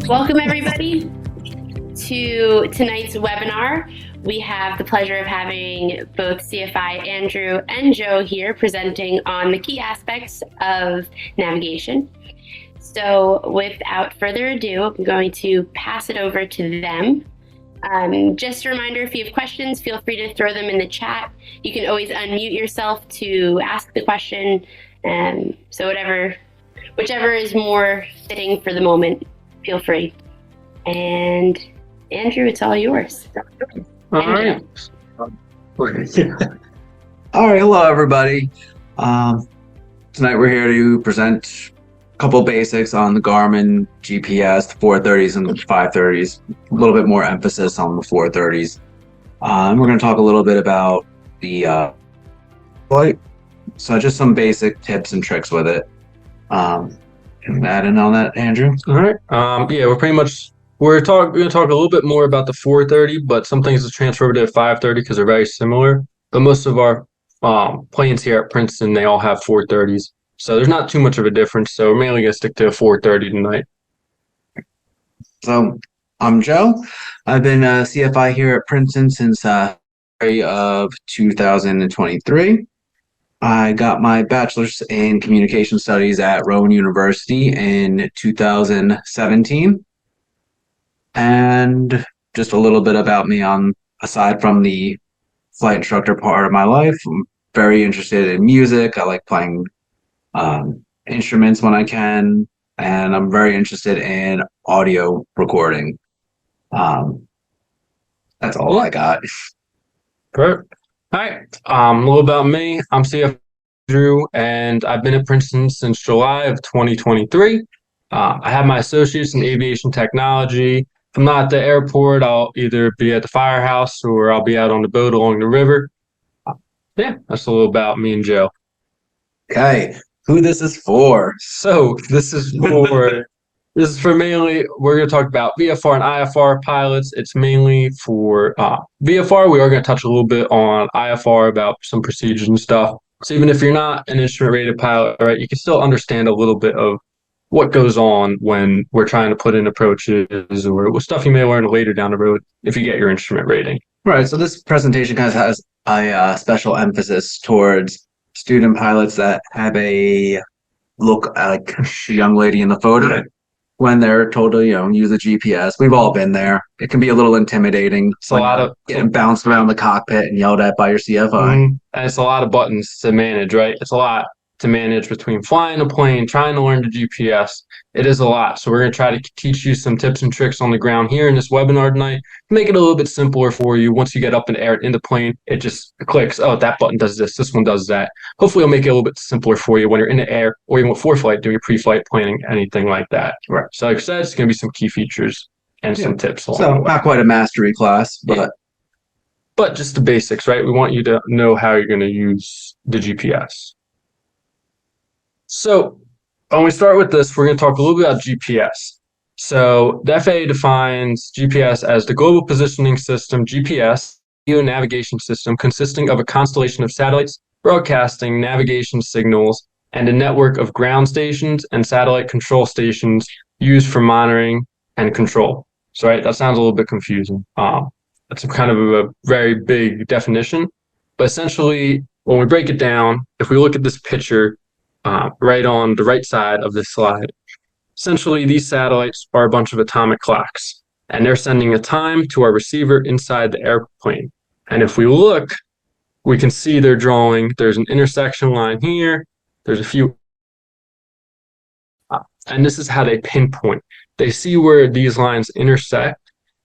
Welcome everybody to tonight's webinar. We have the pleasure of having both CFI Andrew and Joe here presenting on the key aspects of navigation. So without further ado, I'm going to pass it over to them. Just a reminder, if you have questions, feel free to throw them in the chat. You can always unmute yourself to ask the question. So whichever is more fitting for the moment, feel free. And Andrew, it's all yours. All right. All right. Hello, everybody. Tonight we're here to present a couple basics on the Garmin GPS, the 430s and the 530s. A little bit more emphasis on the 430s. We're going to talk a little bit about the flight. So just some basic tips and tricks with it. Add in on that, Andrew. All right. We're going to talk a little bit more about the 430, but some things to transfer over to the 530 because they're very similar. But most of our planes here at Princeton, they all have 430s. So there's not too much of a difference. So we're mainly going to stick to a 430 tonight. So I'm Joe. I've been a CFI here at Princeton since February of 2023. I got my bachelor's in communication studies at Rowan University in 2017. And just a little bit about me aside from the flight instructor part of my life, I'm very interested in music. I like playing instruments when I can, and I'm very interested in audio recording. That's all I got. Perfect. All right. A little about me. I'm CFI Andrew, and I've been at Princeton since July of 2023. I have my associates in aviation technology. If I'm not at the airport, I'll either be at the firehouse or I'll be out on the boat along the river. That's a little about me and Joe. Okay, who this is for? So this is for mainly, we're going to talk about VFR and IFR pilots. It's mainly for VFR. We are going to touch a little bit on IFR about some procedures and stuff. So even if you're not an instrument rated pilot, right, you can still understand a little bit of what goes on when we're trying to put in approaches or stuff you may learn later down the road if you get your instrument rating. Right, so this presentation kind of has a special emphasis towards student pilots that have a look like a young lady in the photo when they're told to, use the GPS. We've all been there. It can be a little intimidating. It's a lot of getting bounced around the cockpit and yelled at by your CFI. And it's a lot of buttons to manage, right? It's a lot to manage between flying a plane, trying to learn the GPS. It is a lot. So we're going to try to teach you some tips and tricks on the ground here in this webinar tonight. Make it a little bit simpler for you. Once you get up in the air in the plane, it just clicks. Oh, that button does this one does that. Hopefully it'll make it a little bit simpler for you when you're in the air or even with ForeFlight, doing your pre-flight planning, anything like that. Right. So like I said, it's going to be some key features and some tips. So not quite a mastery class, but just the basics, right? We want you to know how you're going to use the GPS. So when we start with this, we're going to talk a little bit about GPS. So the FAA defines GPS as the global positioning system, GPS, navigation system consisting of a constellation of satellites broadcasting navigation signals and a network of ground stations and satellite control stations used for monitoring and control. So right, that sounds a little bit confusing. That's kind of a very big definition. But essentially, when we break it down, if we look at this picture, right on the right side of this slide. Essentially, these satellites are a bunch of atomic clocks, and they're sending a time to our receiver inside the airplane. And if we look, we can see they're drawing, there's an intersection line here, there's a few, and this is how they pinpoint. They see where these lines intersect,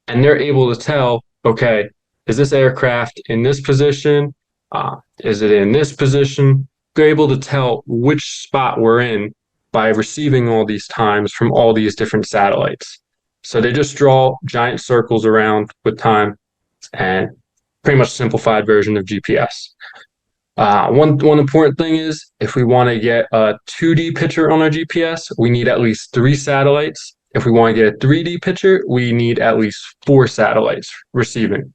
and they're able to tell, okay, is this aircraft in this position? Is it in this position? They're able to tell which spot we're in by receiving all these times from all these different satellites. So they just draw giant circles around with time, and pretty much simplified version of GPS. One important thing is if we want to get a 2D picture on our GPS, we need at least 3 satellites. If we want to get a 3D picture, we need at least 4 satellites receiving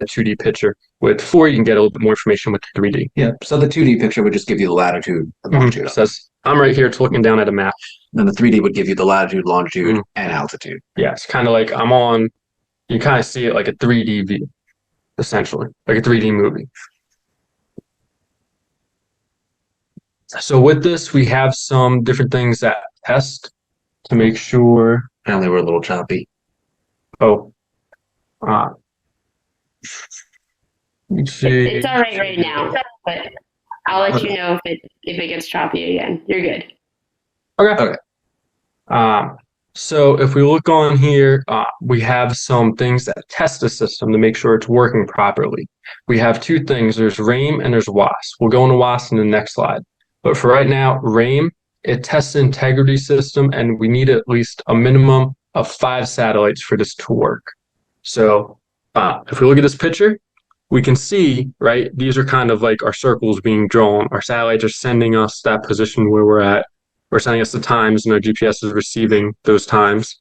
the 2D picture. With 4, you can get a little bit more information with the 3D. Yeah, so the 2D picture would just give you the latitude, the longitude. Says, I'm right here, it's looking down at a map. Then the 3D would give you the latitude, longitude, and altitude. Yeah, it's kind of like you kind of see it like a 3D view, essentially, like a 3D movie. So with this, we have some different things that test to make sure. Apparently, we're a little choppy. Oh, let's see. It's all right now, but I'll let you know if it gets choppy again. You're good. Okay. So if we look on here, we have some things that test the system to make sure it's working properly. We have two things. There's RAIM and there's WAS. We'll go into WAS in the next slide. But for right now, RAIM, it tests the integrity system, and we need at least a minimum of 5 satellites for this to work. So if we look at this picture, we can see, right, these are kind of like our circles being drawn. Our satellites are sending us that position where we're at. We're sending us the times, and our GPS is receiving those times.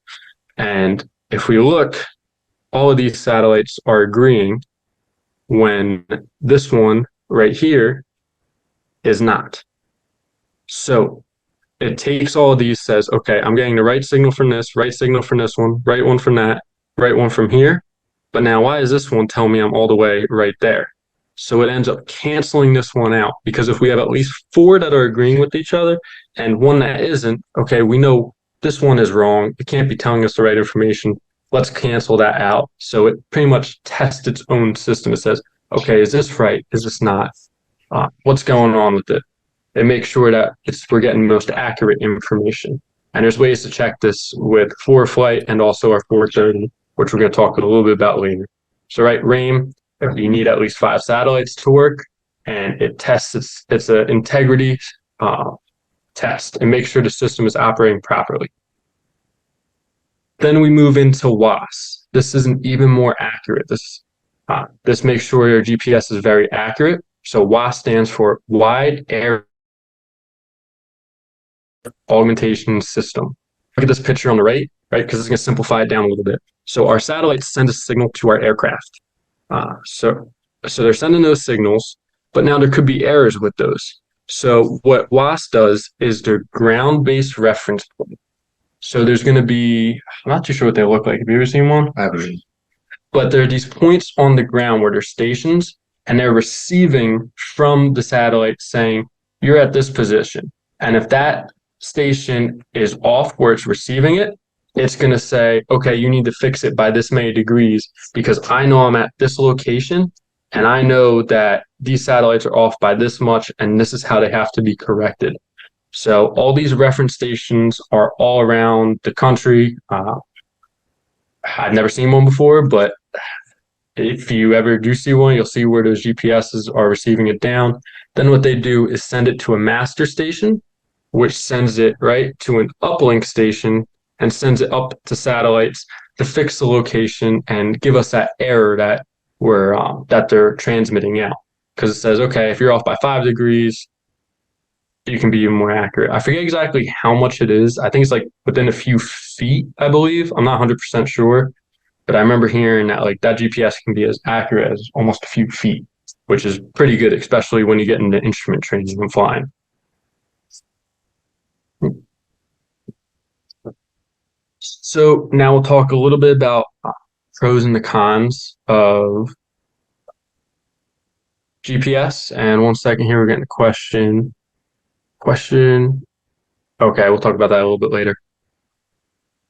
And if we look, all of these satellites are agreeing when this one right here is not. So it takes all of these, says, okay, I'm getting the right signal from this, right signal from this one, right one from that, right one from here. But now why is this one telling me I'm all the way right there? So it ends up canceling this one out, because if we have at least 4 that are agreeing with each other and one that isn't, okay, we know this one is wrong. It can't be telling us the right information. Let's cancel that out. So it pretty much tests its own system. It says, okay, is this right? Is this not? What's going on with it? It makes sure that we're getting most accurate information. And there's ways to check this with ForeFlight and also our 430, which we're going to talk a little bit about later. So right, RAIM, you need at least 5 satellites to work, and it tests it's an integrity test and makes sure the system is operating properly. Then we move into WAS. This is even more accurate. This makes sure your GPS is very accurate. So WAS stands for Wide Area Augmentation System. Look at this picture on the right, because it's going to simplify it down a little bit. So our satellites send a signal to our aircraft. So they're sending those signals, but now there could be errors with those. So what WAS does is their ground-based reference point. So there's going to be, I'm not too sure what they look like. Have you ever seen one? I haven't. But there are these points on the ground where they're stations, and they're receiving from the satellite saying, you're at this position. And if that station is off where it's receiving it, it's going to say, okay, you need to fix it by this many degrees, because I know I'm at this location, and I know that these satellites are off by this much, and this is how they have to be corrected. So all these reference stations are all around the country. I've never seen one before, but if you ever do see one, you'll see where those GPSs are receiving it down. Then what they do is send it to a master station, which sends it right to an uplink station and sends it up to satellites to fix the location and give us that error that they're transmitting out. Because it says, okay, if you're off by 5 degrees, you can be even more accurate. I forget exactly how much it is. I think it's like within a few feet, I believe. I'm not 100% sure, but I remember hearing that like that GPS can be as accurate as almost a few feet, which is pretty good, especially when you get into instrument training and flying. So now we'll talk a little bit about pros and the cons of GPS. And 1 second here, we're getting a question. Okay, we'll talk about that a little bit later.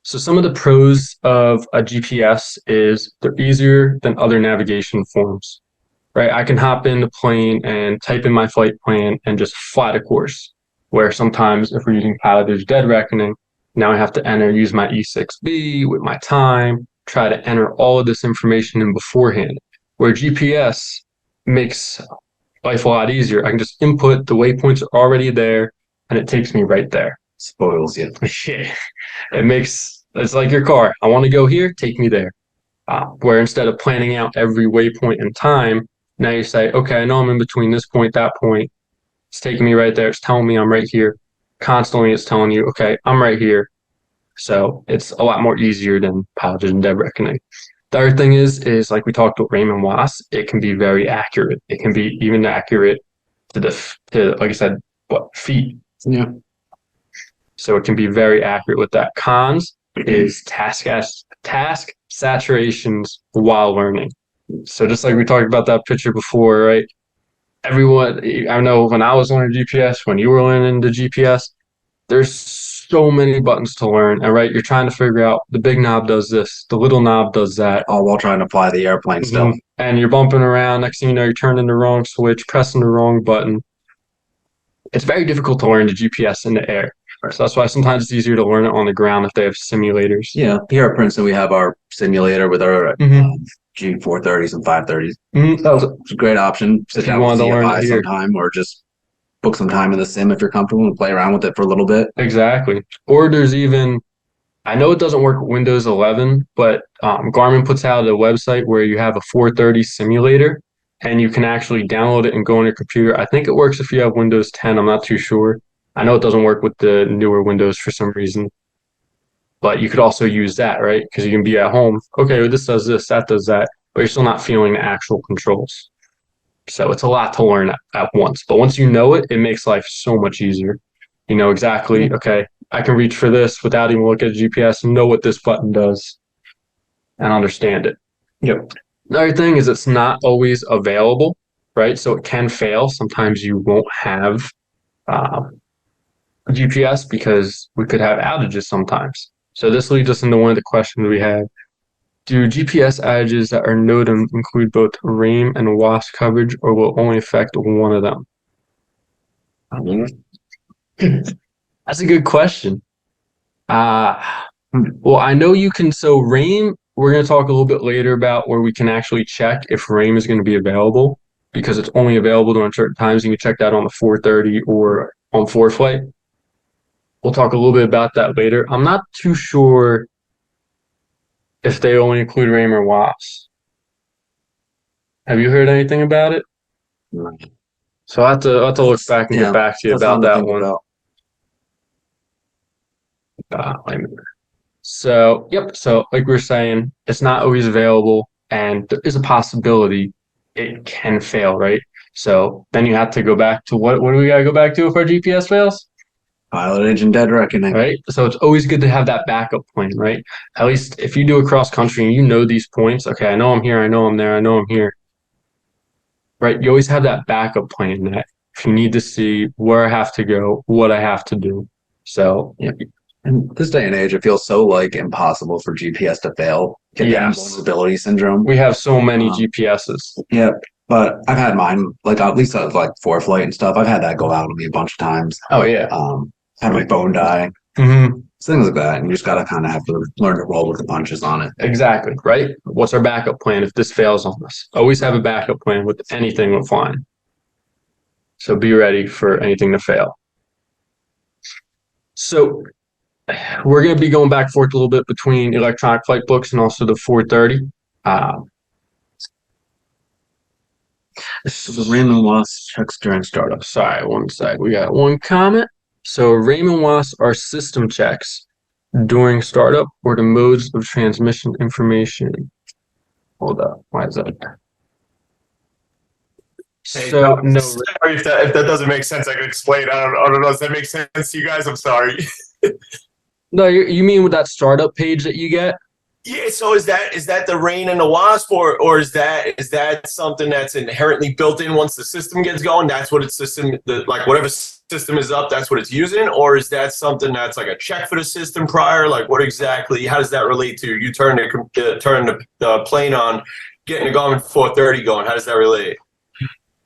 So some of the pros of a GPS is they're easier than other navigation forms, right? I can hop in the plane and type in my flight plan and just fly the course, where sometimes if we're using pilot, there's dead reckoning. Now I have to use my E6B with my time, try to enter all of this information in beforehand, where GPS makes life a lot easier. I can just input, the waypoints are already there, and it takes me right there. Spoils you. It's like your car. I want to go here, take me there. Where instead of planning out every waypoint in time, now you say, okay, I know I'm in between this point, that point. It's taking me right there. It's telling me I'm right here. Constantly it's telling you, okay, I'm right here. So it's a lot more easier than pilotage and dead reckoning. The other thing is like we talked about RAIM and WAS, it can be very accurate. It can be even accurate to like I said, feet. Yeah. So it can be very accurate with that. Cons is task saturations while learning. So just like we talked about that picture before, right? Everyone, I know when I was learning GPS, when you were learning the GPS, there's so many buttons to learn. And right, you're trying to figure out the big knob does this, the little knob does that. All while trying to fly the airplane still. And you're bumping around. Next thing you know, you're turning the wrong switch, pressing the wrong button. It's very difficult to learn the GPS in the air. So that's why sometimes it's easier to learn it on the ground if they have simulators. Yeah, here at Princeton, we have our simulator with our G430s and 530s. That was a great option. Sit down with CFI sometime, or just book some time in the sim if you're comfortable and play around with it for a little bit. Exactly. Or there's even, I know it doesn't work with Windows 11, but Garmin puts out a website where you have a 430 simulator, and you can actually download it and go on your computer. I think it works if you have Windows 10. I'm not too sure. I know it doesn't work with the newer Windows for some reason, but you could also use that, right? Because you can be at home. Okay, well, this does this, that does that, but you're still not feeling the actual controls. So it's a lot to learn at once. But once you know it, it makes life so much easier. You know exactly, okay, I can reach for this without even looking at GPS and know what this button does and understand it. Yep. Another thing is it's not always available, right? So it can fail. Sometimes you won't have GPS because we could have outages sometimes. So this leads us into one of the questions we had. Do GPS outages that are NOTAM include both RAIN and WASP coverage, or will only affect one of them? That's a good question. Well, I know you can, so RAIN, we're going to talk a little bit later about where we can actually check if RAIN is going to be available, because it's only available during certain times. You can check that on the 430 or on ForeFlight. We'll talk a little bit about that later. I'm not too sure if they only include RAIN or WASP. Have you heard anything about it? No. So I'll have to look back and get back to you about that one. Wait a minute. So, yep. So like we were saying, it's not always available, and there is a possibility it can fail, right? So then you have to go back to what do we got to go back to if our GPS fails? Pilot engine dead reckoning. Right. So it's always good to have that backup plan, right? At least if you do a cross country and you know these points, okay, I know I'm here, I know I'm there, I know I'm here. Right. You always have that backup plan that if you need to see where I have to go, what I have to do. So yeah. In this day and age, it feels so like impossible for GPS to fail. Vulnerability syndrome. We have so many GPSs. Yeah. But I've had mine, like at least like ForeFlight and stuff. I've had that go out on me a bunch of times. Oh yeah. Had my phone die. Mm-hmm. Things like that. And you just gotta kind of have to learn to roll with the punches on it. Exactly. Right. What's our backup plan if this fails on us? Always have a backup plan with anything with flying. So be ready for anything to fail. So we're going to be going back and forth a little bit between electronic flight books and also the 430. So the RAIN and WASP checks during startup. Sorry, one sec. We got one comment. So RAIN and WASP are system checks during startup or the modes of transmission information. Hold up. Why is that? Hey, so no. Sorry if that doesn't make sense. I can explain. I don't know. Does that make sense to you guys? I'm sorry. No, you mean with that startup page that you get? Yeah. So is that the RAIN and the WASP, or is that something that's inherently built in once the system gets going? That's what its system, like whatever system is up, that's what it's using, or is that something that's like a check for the system prior? Like what exactly? How does that relate to you turn the plane on, getting the Garmin 430 going? How does that relate?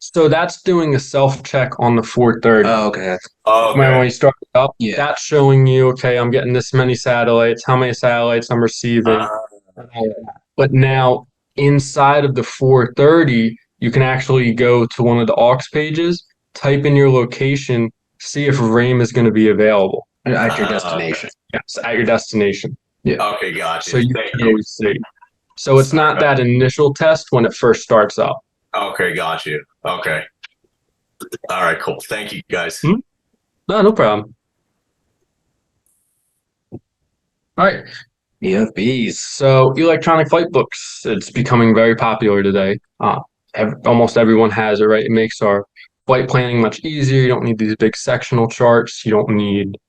So that's doing a self-check on the 430. Oh, okay. Oh, okay. When you start up, Yeah. that's showing you, okay, I'm getting this many satellites, how many satellites I'm receiving. But now inside of the 430, you can actually go to one of the aux pages, type in your location, see if RAIN is going to be available. At your destination. Okay. Yes, at your destination. Yeah. Okay, gotcha. So you can always see. So it's not that initial test when it first starts up. Okay, got you. Okay. All right, cool. Thank you, guys. No problem. All right. EFBs. So electronic flight books, it's becoming very popular today. Almost everyone has it, right? It makes our flight planning much easier. You don't need these big sectional charts. You don't need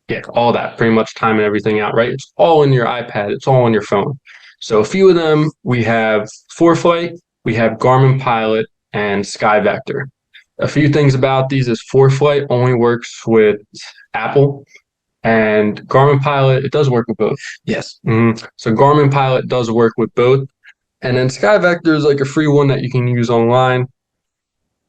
Yeah, all that, pretty much timing everything out, right? It's all in your iPad. It's all on your phone. So a few of them, we have ForeFlight, we have Garmin Pilot, and SkyVector. A few things about these is ForeFlight only works with Apple, and Garmin Pilot, it does work with both. Yes. So Garmin Pilot does work with both. And then SkyVector is like a free one that you can use online.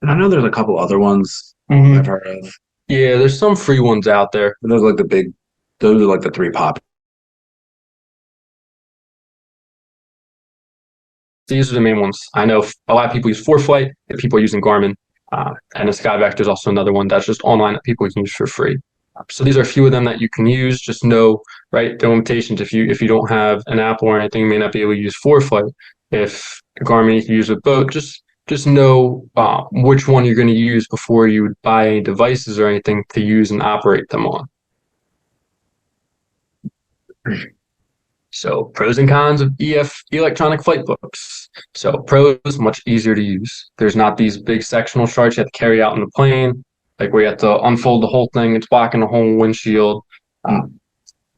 And I know there's a couple other ones I've heard of. Yeah, there's some free ones out there. Those are like the three pop. These are the main ones. I know a lot of people use ForeFlight, and people are using Garmin. And the SkyVector is also another one that's just online that people can use for free. So these are a few of them that you can use. Just know, right, the limitations. If you don't have an Apple or anything, you may not be able to use ForeFlight. If Garmin you can use with both, just know which one you're going to use before you would buy any devices or anything to use and operate them on. So pros and cons of electronic flight books. So pros, much easier to use. There's not these big sectional charts you have to carry out in the plane, like where you have to unfold the whole thing. It's blocking the whole windshield.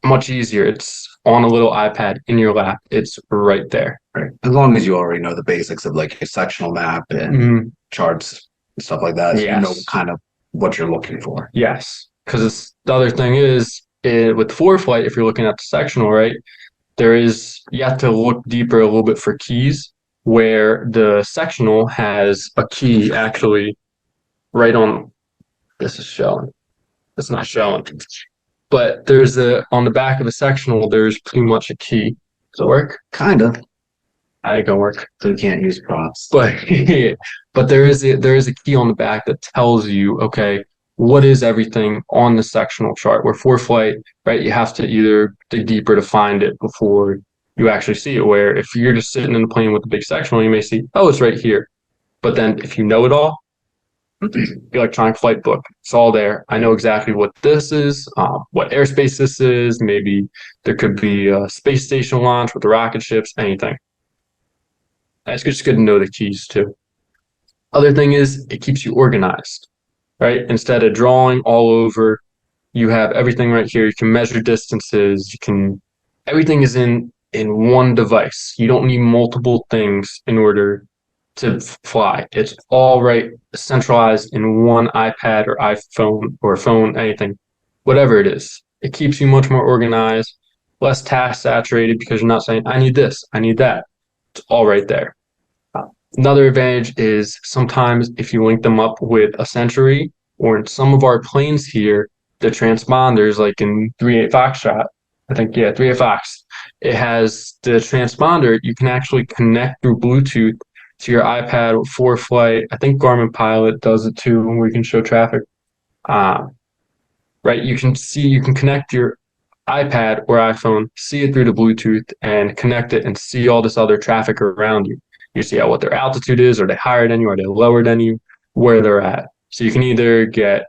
Much easier. It's on a little iPad in your lap. It's right there. Right. As long as you already know the basics of like a sectional map and charts and stuff like that, so you know kind of what you're looking for. Yes, because the other thing is with ForeFlight, if you're looking at the sectional, right, you have to look deeper a little bit for keys, where the sectional has a key actually right on. This is showing. It's not showing. But there's on the back of a sectional, there's pretty much a key. Does it work? Kind of. I ain't gonna work. So you can't use props. But there is a key on the back that tells you, okay, what is everything on the sectional chart? Where ForeFlight, right, you have to either dig deeper to find it before you actually see it. Where if you're just sitting in the plane with the big sectional, you may see, oh, it's right here. But then if you know it all, electronic flight book, it's all there. I know exactly what this is, what airspace this is. Maybe there could be a space station launch with the rocket ships, anything. It's just good to know the keys too. Other thing is it keeps you organized, right? Instead of drawing all over, you have everything right here. You can measure distances. Everything is in one device. You don't need multiple things in order to fly. It's all right, centralized in one iPad or iPhone or phone, anything, whatever it is. It keeps you much more organized, less task saturated, because you're not saying, I need this, I need that. It's all right there. Another advantage is sometimes if you link them up with a Century, or in some of our planes here, the transponders, like in 38 Foxtrot, I think, 38 Fox, it has the transponder. You can actually connect through Bluetooth to your iPad with ForeFlight. I think Garmin Pilot does it too, where you can show traffic. Right, you can connect your iPad or iPhone, see it through the Bluetooth, and connect it and see all this other traffic around you. You see what their altitude is. Are they higher than you? Are they lower than you? Where they're at. So you can either get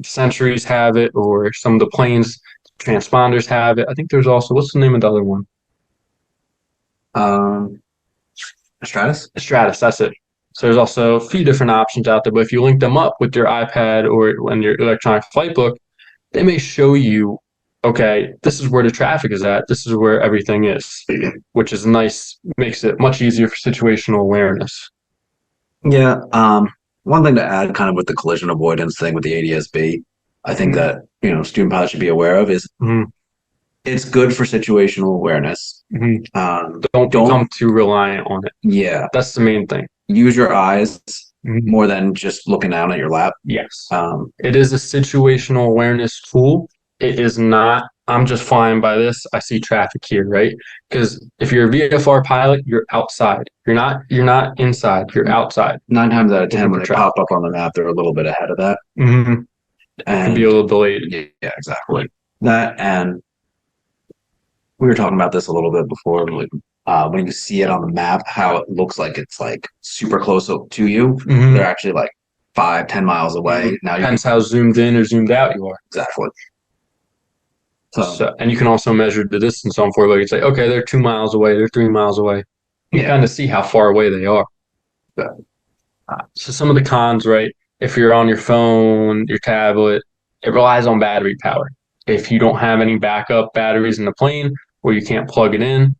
Centuries have it, or some of the planes transponders have it. I think there's also, what's the name of the other one? Stratus? Stratus, that's it. So there's also a few different options out there, but if you link them up with your iPad or your electronic flight book, they may show you, okay, this is where the traffic is at. This is where everything is, which is nice, makes it much easier for situational awareness. Yeah. One thing to add kind of with the collision avoidance thing with the ADS-B, I think that, student pilots should be aware of is it's good for situational awareness. Don't become too reliant on it. Yeah. That's the main thing. Use your eyes more than just looking down at your lap. Yes. It is a situational awareness tool. It is not, I'm just flying by this, I see traffic here, right? Because if you're a VFR pilot, you're outside. You're not inside, you're outside. 9 times out of 10, when they pop up on the map, they're a little bit ahead of that. And it can be a little delayed. Yeah, exactly. That, and we were talking about this a little bit before, like, when you see it on the map, how it looks like it's like super close to you. They're actually like 5-10 miles away. Now depends how zoomed in or zoomed out you are. Exactly. So, and you can also measure the distance on ForeFlight. You can say, okay, they're 2 miles away, they're 3 miles away. You kind of see how far away they are. So some of the cons, right? If you're on your phone, your tablet, it relies on battery power. If you don't have any backup batteries in the plane or you can't plug it in,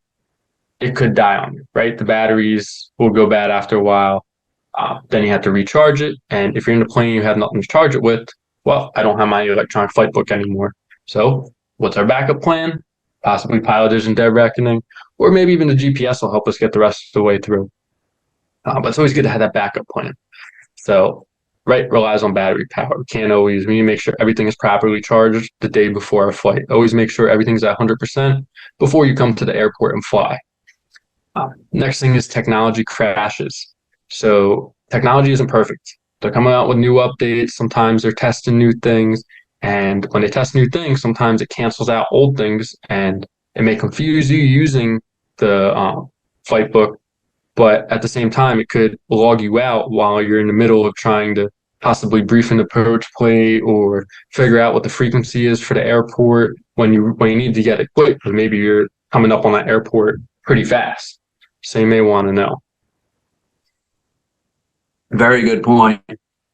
it could die on you, right? The batteries will go bad after a while. Then you have to recharge it. And if you're in the plane, you have nothing to charge it with. Well, I don't have my electronic flight book anymore. So what's our backup plan? Possibly pilot vision dead reckoning, or maybe even the GPS will help us get the rest of the way through. But it's always good to have that backup plan. So, right, relies on battery power. We need to make sure everything is properly charged the day before our flight. Always make sure everything's at 100% before you come to the airport and fly. Next thing is technology crashes. So technology isn't perfect. They're coming out with new updates. Sometimes they're testing new things. And when they test new things, sometimes it cancels out old things and it may confuse you using the flight book. But at the same time, it could log you out while you're in the middle of trying to possibly brief an approach plate or figure out what the frequency is for the airport when you need to get it quick. Because maybe you're coming up on that airport pretty fast. So you may want to know. Very good point.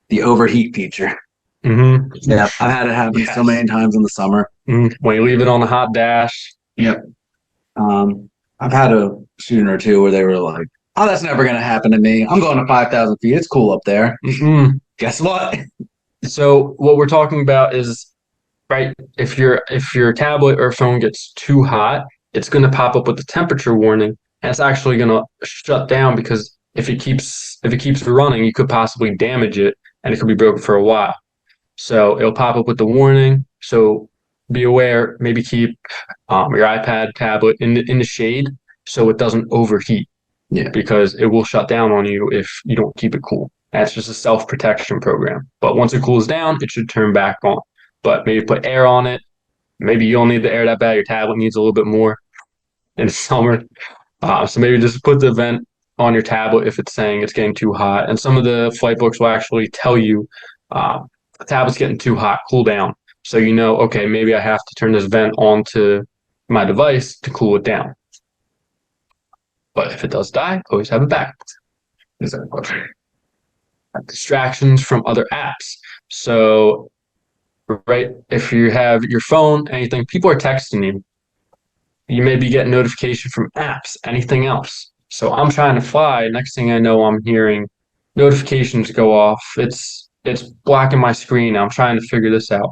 The overheat feature. Mm-hmm. Yeah, I've had it happen so many times in the summer. Mm-hmm. When you leave it on the hot dash. Yep. I've had a student or two where they were like, "Oh, that's never going to happen to me. I'm going to 5,000 feet. It's cool up there." Mm-hmm. Guess what? So what we're talking about is, right, if your tablet or phone gets too hot, it's going to pop up with the temperature warning, and it's actually going to shut down because if it keeps running, you could possibly damage it, and it could be broken for a while. So it'll pop up with the warning. So be aware. Maybe keep your iPad, tablet in the shade so it doesn't overheat. Yeah, because it will shut down on you if you don't keep it cool. That's just a self-protection program. But once it cools down, it should turn back on. But maybe put air on it. Maybe you don't need the air that bad. Your tablet needs a little bit more in the summer. So maybe just put the vent on your tablet if it's saying it's getting too hot. And some of the flight books will actually tell you the tablet's getting too hot, cool down. So you know, okay, maybe I have to turn this vent onto my device to cool it down. But if it does die, always have it back. Distractions from other apps. So, right, if you have your phone, anything, people are texting you. You may be getting notification from apps, anything else. So I'm trying to fly. Next thing I know, I'm hearing notifications go off. It's blocking my screen. I'm trying to figure this out.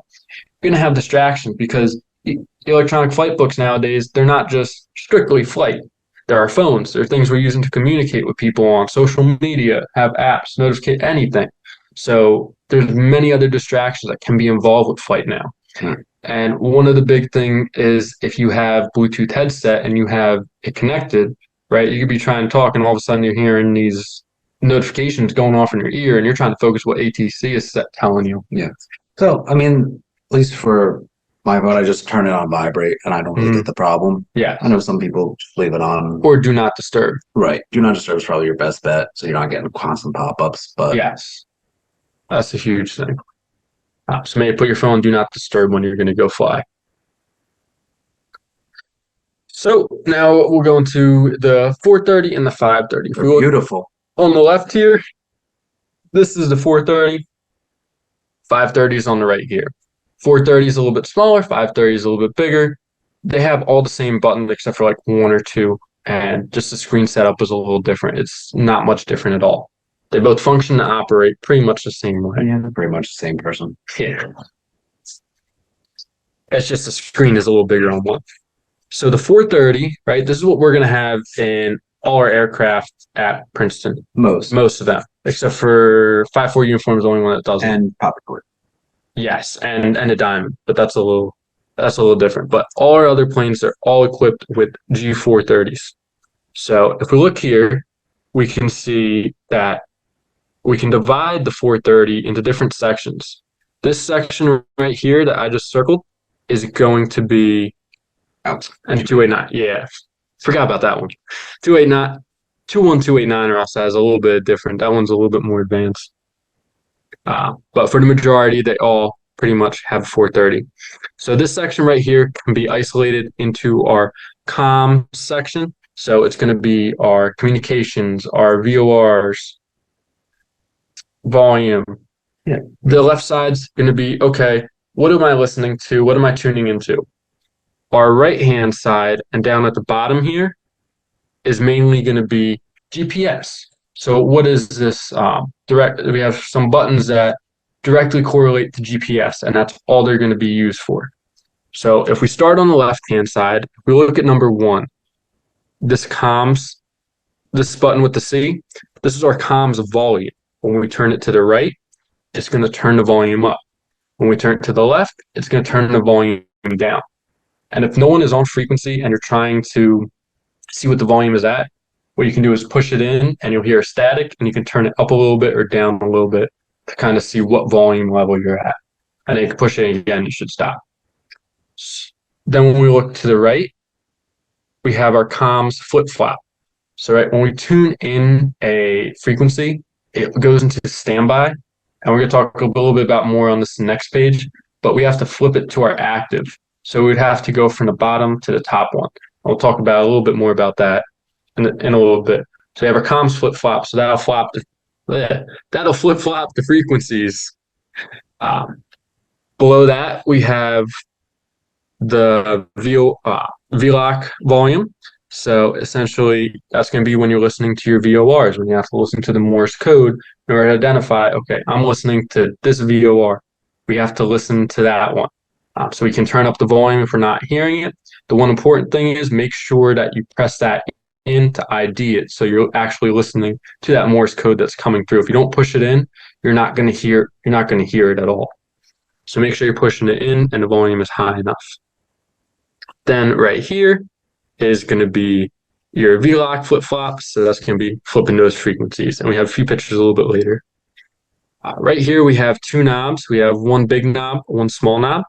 You're going to have distractions because the electronic flight books nowadays, they're not just strictly flight. There are phones. There are things we're using to communicate with people on social media, have apps, notificate anything. So there's many other distractions that can be involved with flight now. And one of the big thing is if you have Bluetooth headset and you have it connected, right, you could be trying to talk and all of a sudden you're hearing these notifications going off in your ear and you're trying to focus what ATC is telling you. Yeah. So, I mean, at least for my phone, I just turn it on vibrate and I don't really get the problem. Yeah. I know some people just leave it on. Or do not disturb. Right. Do not disturb is probably your best bet. So you're not getting constant pop-ups. But yes, that's a huge thing. So maybe put your phone on do not disturb when you're going to go fly. So now we'll go into the 430 and the 530. Beautiful. On the left here, this is the 430. 530 is on the right here. 430 is a little bit smaller. 530 is a little bit bigger. They have all the same buttons except for like one or two. And just the screen setup is a little different. It's not much different at all. They both function and operate pretty much the same way. Yeah, they're pretty much the same person. Yeah. It's just the screen is a little bigger on one. So the 430, right, this is what we're going to have in all our aircraft at Princeton. Most of them, except for 5-4 uniform is the only one that doesn't. And popcorn. Yes, and a diamond, but that's a little different. But all our other planes are all equipped with G430s. So if we look here, we can see that we can divide the 430 into different sections. This section right here that I just circled is going to be and 289. Yeah, forgot about that one. 289, 21289 or else has a little bit different. That one's a little bit more advanced. But for the majority, they all pretty much have 430. So this section right here can be isolated into our comm section. So it's going to be our communications, our VORs, volume. Yeah. The left side's going to be, okay, what am I listening to? What am I tuning into? Our right-hand side and down at the bottom here is mainly going to be GPS. So what is this? We have some buttons that directly correlate to GPS, and that's all they're going to be used for. So if we start on the left-hand side, we look at number 1, this comms, this button with the C, this is our comms volume. When we turn it to the right, it's going to turn the volume up. When we turn it to the left, it's going to turn the volume down. And if no one is on frequency and you're trying to see what the volume is at, what you can do is push it in and you'll hear a static, and you can turn it up a little bit or down a little bit to kind of see what volume level you're at. And then you can push it again, you should stop. Then when we look to the right, we have our comms flip-flop. So right, when we tune in a frequency, it goes into standby. And we're going to talk a little bit about more on this next page, but we have to flip it to our active. So we'd have to go from the bottom to the top one. We'll talk about a little bit more about that in a little bit. So we have our comms flip-flop, so that'll flip-flop the frequencies. Below that, we have the VLOC volume. So essentially, that's going to be when you're listening to your VORs, when you have to listen to the Morse code in order to identify, okay, I'm listening to this VOR. We have to listen to that one. So we can turn up the volume if we're not hearing it. The one important thing is make sure that you press that in to ID it, so you're actually listening to that Morse code that's coming through. If you don't push it in, you're not going to hear it at all. So make sure you're pushing it in and the volume is high enough. Then right here is going to be your VLOC flip-flop, so that's going to be flipping those frequencies. And we have a few pictures a little bit later. Right here we have 2 knobs. We have one big knob, one small knob.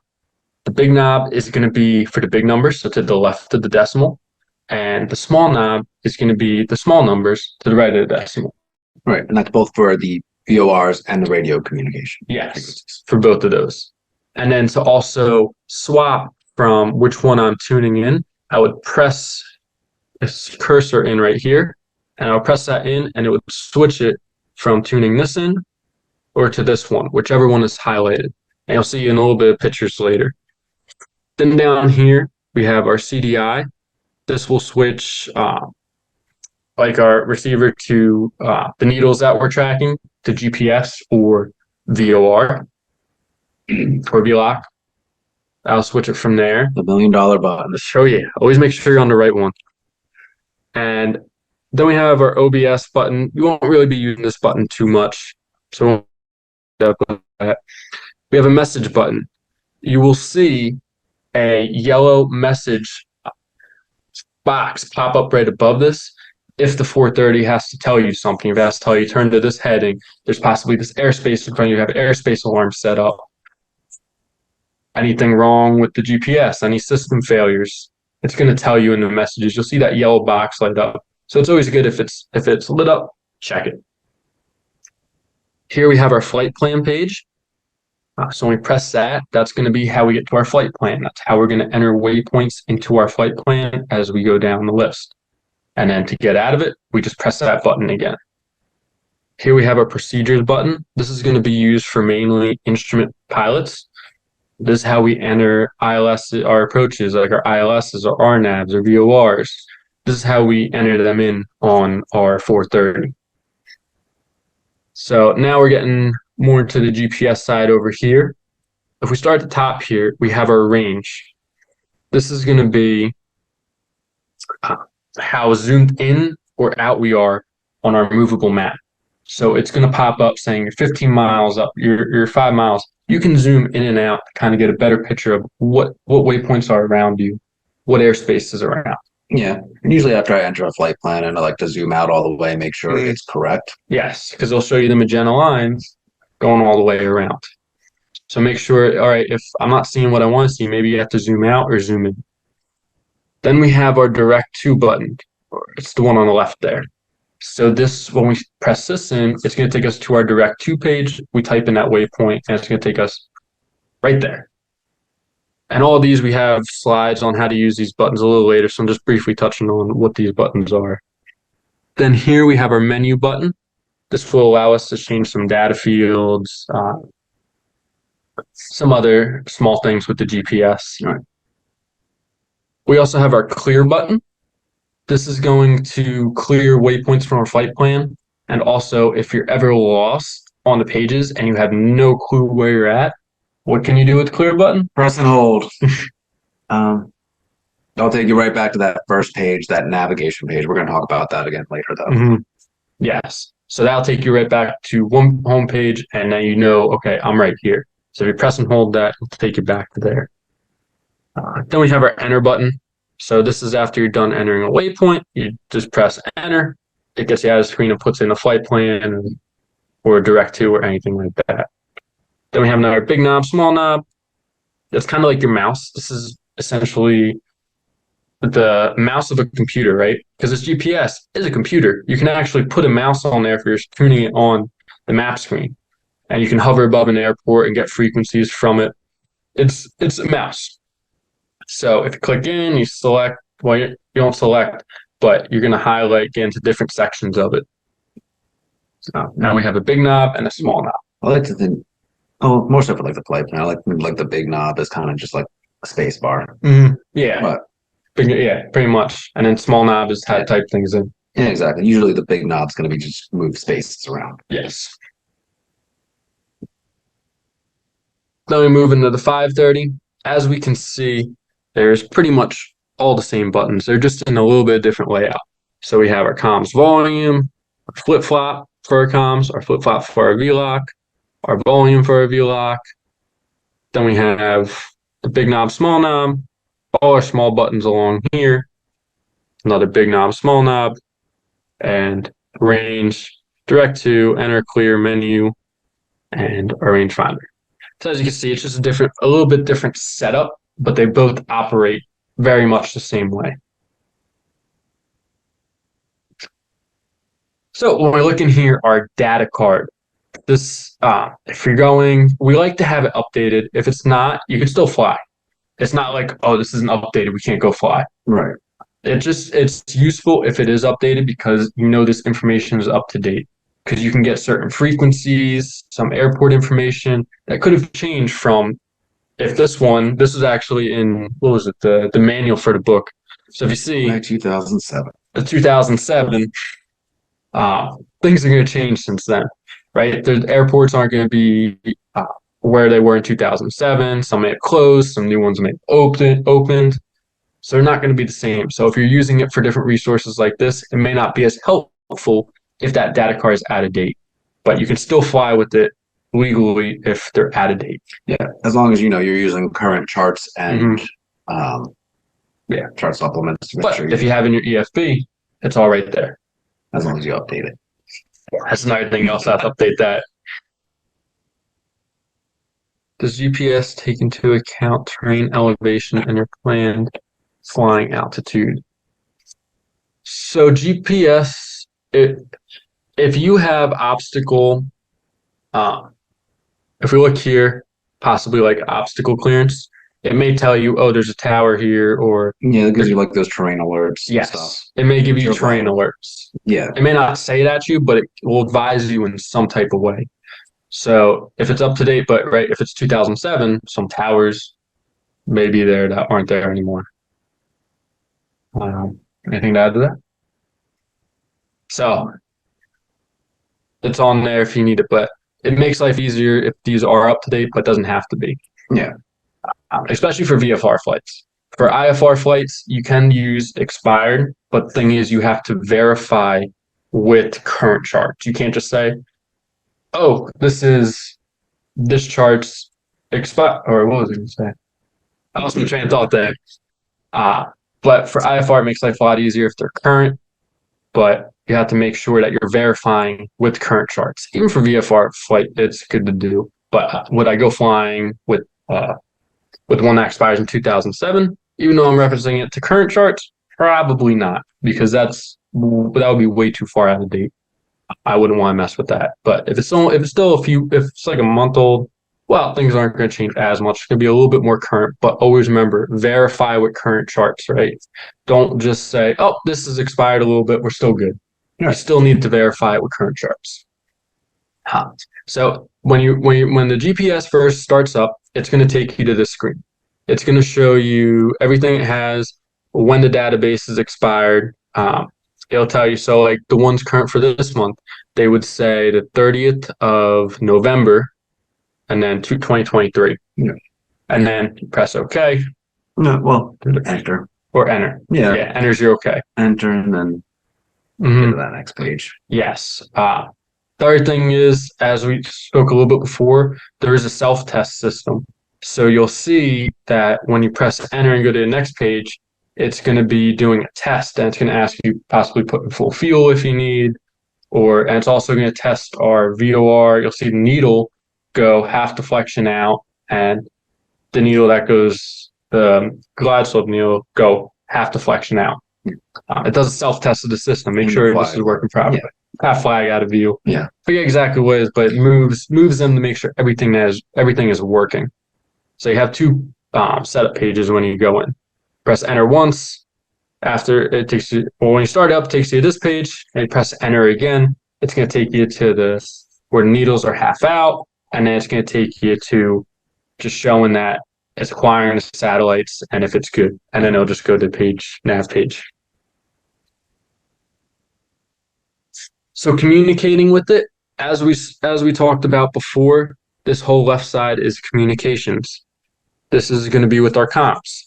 The big knob is going to be for the big numbers, so to the left of the decimal. And the small knob is going to be the small numbers to the right of the decimal. Right, and that's both for the VORs and the radio communication. Yes, for both of those. And then to also swap from which one I'm tuning in, I would press this cursor in right here, and I'll press that in, and it would switch it from tuning this in or to this one, whichever one is highlighted. And you'll see in a little bit of pictures later. Then down here, we have our CDI. This will switch like our receiver to the needles that we're tracking to GPS or VOR or VLOC. I'll switch it from there. The $1 million button. Oh yeah, always make sure you're on the right one. And then we have our OBS button. You won't really be using this button too much. So we have a message button. You will see a yellow message box pop up right above this. If the 430 has to tell you something, if it has to tell you turn to this heading, there's possibly this airspace in front of you, have an airspace alarm set up. Anything wrong with the GPS, any system failures, it's going to tell you in the messages. You'll see that yellow box light up. So it's always good if it's lit up, check it. Here we have our flight plan page. So when we press that, that's going to be how we get to our flight plan. That's how we're going to enter waypoints into our flight plan as we go down the list. And then to get out of it, we just press that button again. Here we have our procedures button. This is going to be used for mainly instrument pilots. This is how we enter ILS, our approaches, like our ILSs, or RNAVs, or VORs. This is how we enter them in on our 430. So now we're getting more into the GPS side over here. If we start at the top here, we have our range. This is going to be how zoomed in or out we are on our movable map. So it's going to pop up saying you're 15 miles up, you're 5 miles. You can zoom in and out to kind of get a better picture of what waypoints are around you, what airspace is around. Yeah, and usually after I enter a flight plan, and I like to zoom out all the way, make sure it's correct. Yes, because they'll show you the magenta lines going all the way around. So make sure, all right, if I'm not seeing what I want to see, maybe you have to zoom out or zoom in. Then we have our direct to button. It's the one on the left there. So this, when we press this in, it's going to take us to our direct to page. We type in that waypoint, and it's going to take us right there. And all of these, we have slides on how to use these buttons a little later, so I'm just briefly touching on what these buttons are. Then here we have our menu button. This will allow us to change some data fields, some other small things with the GPS. All right. We also have our clear button. This is going to clear waypoints from our flight plan. And also, if you're ever lost on the pages and you have no clue where you're at, what can you do with the clear button? Press and hold. I'll take you right back to that first page, that navigation page. We're going to talk about that again later, though. Mm-hmm. Yes. So that'll take you right back to one home page, and now you know, okay, I'm right here. So if you press and hold that, it'll take you back to there. Then we have our enter button. So this is after you're done entering a waypoint. You just press enter. It gets you out of the screen and puts in a flight plan or direct to or anything like that. Then we have another big knob, small knob. That's kind of like your mouse. This is essentially the mouse of a computer, right? Because this GPS is a computer. You can actually put a mouse on there if you're tuning it on the map screen, and you can hover above an airport and get frequencies from it. It's a mouse. So if you click in, you select, well, you don't select, but you're going to highlight, get into different sections of it. So now we have a big knob and a small knob. I like to think, more so for like the flight plan. I like the big knob is kind of just like a space bar. Mm-hmm. Yeah. But Yeah, pretty much. And then small knob is how to type things in. yeah, exactly. Usually the big knob's going to be just move spaces around. Yes. Then we move into the 530. As we can see, there's pretty much all the same buttons. They're just in a little bit different layout. So we have our comms volume, our flip-flop for our comms, our flip-flop for our VLOC, our volume for our VLOC. Then we have the big knob, small knob, all our small buttons along here, another big knob, small knob, and range, direct to, enter, clear, menu, and our rangefinder. So as you can see, it's just a little bit different setup, but they both operate very much the same way. So when we're looking here, our data card. This, if you're going, we like to have it updated. If it's not, you can still fly. It's not like, oh, this isn't updated, we can't go fly. Right. It's useful if it is updated because you know this information is up to date. Because you can get certain frequencies, some airport information that could have changed from if this was actually in, what was it, the manual for the book. So if you see 2007. The 2007, things are going to change since then, right? The airports aren't going to be where they were in 2007. Some may have closed, some new ones may have opened. So they're not going to be the same. So if you're using it for different resources like this, it may not be as helpful if that data card is out of date. But you can still fly with it legally if they're out of date. Yeah, as long as you know you're using current charts and chart supplements. But if you have in your EFB, it's all right there. As long as you update it. That's another thing. You also have to update that. Does GPS take into account terrain elevation and your planned flying altitude? So GPS, if you have obstacle, if we look here, possibly like obstacle clearance, it may tell you, oh, there's a tower here, or yeah, it gives you like those terrain alerts. Yes, and stuff. It may give you terrain alerts. Yeah, it may not say it at you, but it will advise you in some type of way. So if it's up to date, but right, if it's 2007, some towers may be there that aren't there anymore. Anything to add to that? So it's on there if you need it, but it makes life easier if these are up to date, but doesn't have to be. Yeah. Especially for VFR flights. For IFR flights, you can use expired, but the thing is you have to verify with current charts. You can't just say, oh, this chart's expired, or what was I going to say? I lost my train of thought there. But for IFR, it makes life a lot easier if they're current, but you have to make sure that you're verifying with current charts. Even for VFR flight, it's good to do. But would I go flying with one that expires in 2007, even though I'm referencing it to current charts? Probably not, because that would be way too far out of date. I wouldn't want to mess with that. But if it's like a month old, well, things aren't going to change as much. It's going to be a little bit more current, but always remember, verify with current charts, right? Don't just say, oh, this is expired a little bit, we're still good. You still need to verify it with current charts. So when the GPS first starts up, it's going to take you to this screen. It's going to show you everything it has, when the database is expired. It'll tell you, so like the ones current for this month, they would say the 30th of November and then 2023. Yeah. And then you press OK. No, well, enter. Or enter. Yeah. Yeah, enters your OK. Enter and then go to that next page. Yes. Third thing is, as we spoke a little bit before, there is a self-test system. So you'll see that when you press enter and go to the next page, it's going to be doing a test, and it's going to ask you possibly put in full fuel if you need, and it's also going to test our VOR. You'll see the needle go half deflection out, and the needle that goes, the glide slope needle, go half deflection out. It does a self-test of the system, make sure this is working properly. Yeah. Half flag out of view. Yeah. Forget exactly what it is, but it moves them to make sure everything is working. So you have two setup pages when you go in. Press enter once. After it takes you, well, when you start up, it takes you to this page, and you press enter again. It's going to take you to where the needles are half out, and then it's going to take you to just showing that it's acquiring the satellites and if it's good, and then it'll just go to the nav page. So communicating with it, as we talked about before, this whole left side is communications. This is going to be with our comms.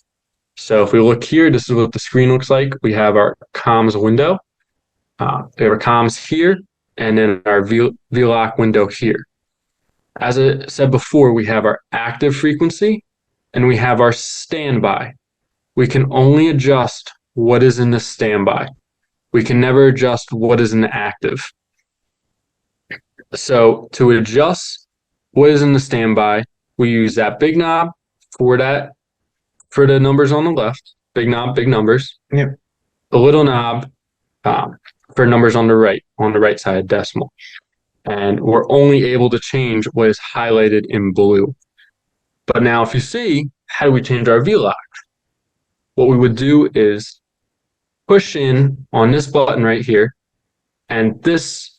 So if we look here, this is what the screen looks like. We have our comms window. We have our comms here, and then our VLOC window here. As I said before, we have our active frequency, and we have our standby. We can only adjust what is in the standby. We can never adjust what is in the active. So to adjust what is in the standby, we use that big knob for the numbers on the left. Big knob, big numbers. Yep. The little knob for numbers on the right side decimal. And we're only able to change what is highlighted in blue. But now if you see, how do we change our VLOC? What we would do is push in on this button right here, and this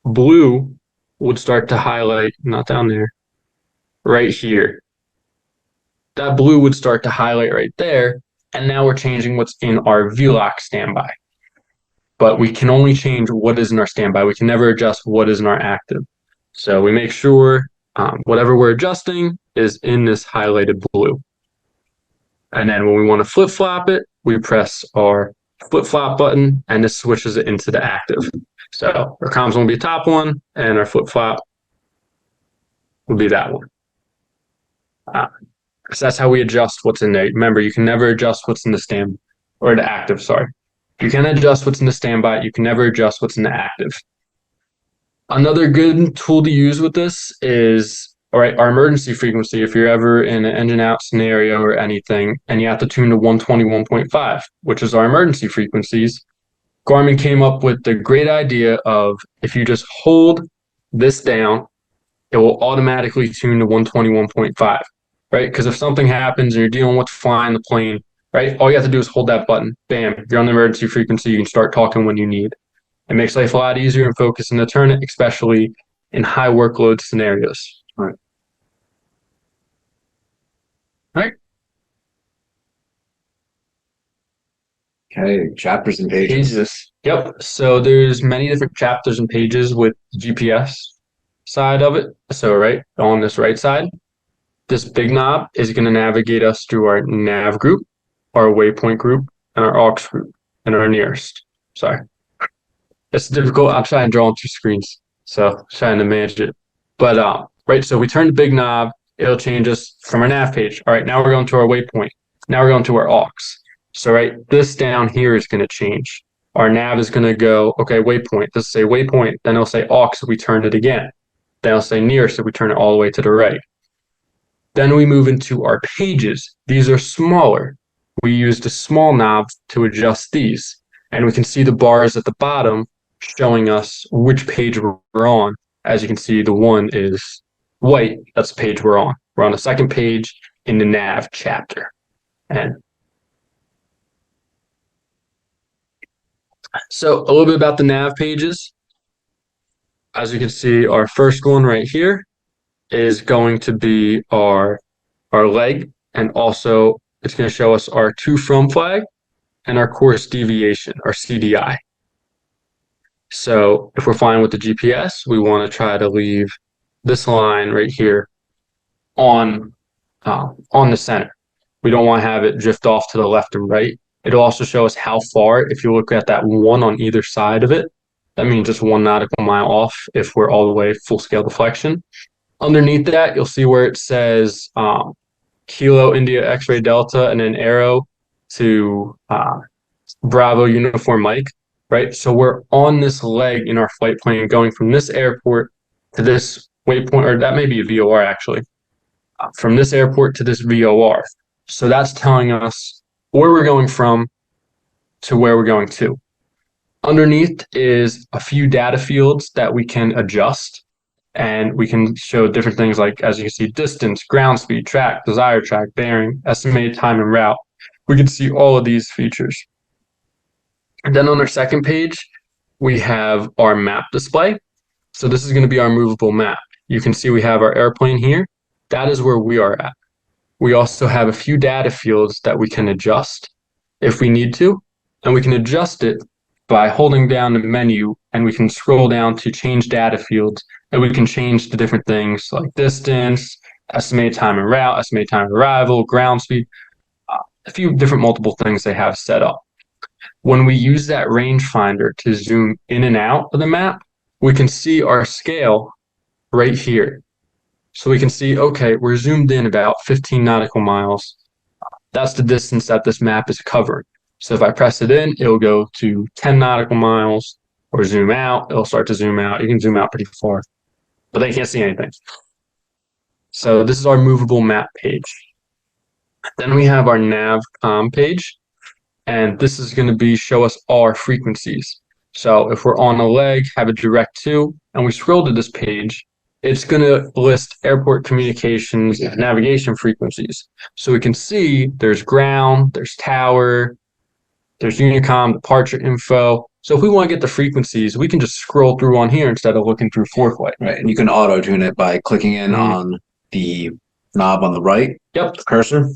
blue would start to highlight, not down there, right here. That blue would start to highlight right there, and now we're changing what's in our VLOC standby. But we can only change what is in our standby. We can never adjust what is in our active. So we make sure whatever we're adjusting is in this highlighted blue. And then when we want to flip-flop it, we press our flip-flop button, and this switches it into the active. So our comms will be top one, and our flip-flop will be that one. So that's how we adjust what's in there. Remember, you can never adjust what's in the the active, sorry. You can adjust what's in the standby. You can never adjust what's in the active. Another good tool to use with this is, our emergency frequency. If you're ever in an engine out scenario or anything, and you have to tune to 121.5, which is our emergency frequencies, Garmin came up with the great idea of, if you just hold this down, it will automatically tune to 121.5. Right? Because if something happens and you're dealing with flying the plane, right, all you have to do is hold that button. Bam, you're on the emergency frequency. You can start talking when you need. It makes life a lot easier and focus in the turn, especially in high workload scenarios. All right. All right. Okay, chapters and pages. Yep. So there's many different chapters and pages with GPS side of it. So right on this right side, this big knob is going to navigate us through our nav group, our waypoint group, and our aux group, and our nearest. Sorry. It's difficult. I'm trying to draw on two screens, so trying to manage it. But right, so we turn the big knob, it'll change us from our nav page. All right, now we're going to our waypoint. Now we're going to our aux. So right, this down here is going to change. Our nav is going to go, okay, waypoint. This will say waypoint, then it'll say aux if we turn it again. Then it'll say nearest if we turn it all the way to the right. Then we move into our pages. These are smaller. We use the small knob to adjust these. And we can see the bars at the bottom showing us which page we're on. As you can see, the one is white. That's the page we're on. We're on the second page in the nav chapter. And so a little bit about the nav pages. as you can see, our first one right here is going to be our leg, and also it's going to show us our to from flag and our course deviation, our CDI. So if we're flying with the GPS, we want to try to leave this line right here on the center. We don't want to have it drift off to the left and right. It'll also show us how far. If you look at that one on either side of it, that means just 1 nautical mile off if we're all the way full scale deflection. Underneath that, you'll see where it says Kilo India X-ray Delta and an arrow to Bravo Uniform Mike, right? So we're on this leg in our flight plane going from this airport to this waypoint, or that may be a VOR actually, from this airport to this VOR. So that's telling us where we're going from to where we're going to. Underneath is a few data fields that we can adjust, and we can show different things like, as you can see, distance, ground speed, track, desired track, bearing, estimated time and route. We can see all of these features. And then on our second page, we have our map display. So this is going to be our movable map. You can see we have our airplane here. That is where we are at. We also have a few data fields that we can adjust if we need to, and we can adjust it by holding down the menu, and we can scroll down to change data fields, and we can change the different things like distance, estimated time and route, estimated time of arrival, ground speed, a few different multiple things they have set up. When we use that rangefinder to zoom in and out of the map, we can see our scale right here. So we can see, okay, we're zoomed in about 15 nautical miles. That's the distance that this map is covering. So if I press it in, it'll go to 10 nautical miles, or zoom out, it'll start to zoom out. You can zoom out pretty far, but they can't see anything. So this is our movable map page. Then we have our nav page, and this is going to be show us all our frequencies. So if we're on a leg, have a direct to, and we scroll to this page, it's going to list airport communications and navigation frequencies. So we can see there's ground, there's tower, there's Unicom, departure info. So if we want to get the frequencies, we can just scroll through on here instead of looking through ForeFlight. Right, and you can auto tune it by clicking in on the knob on the right, Yep. the cursor, and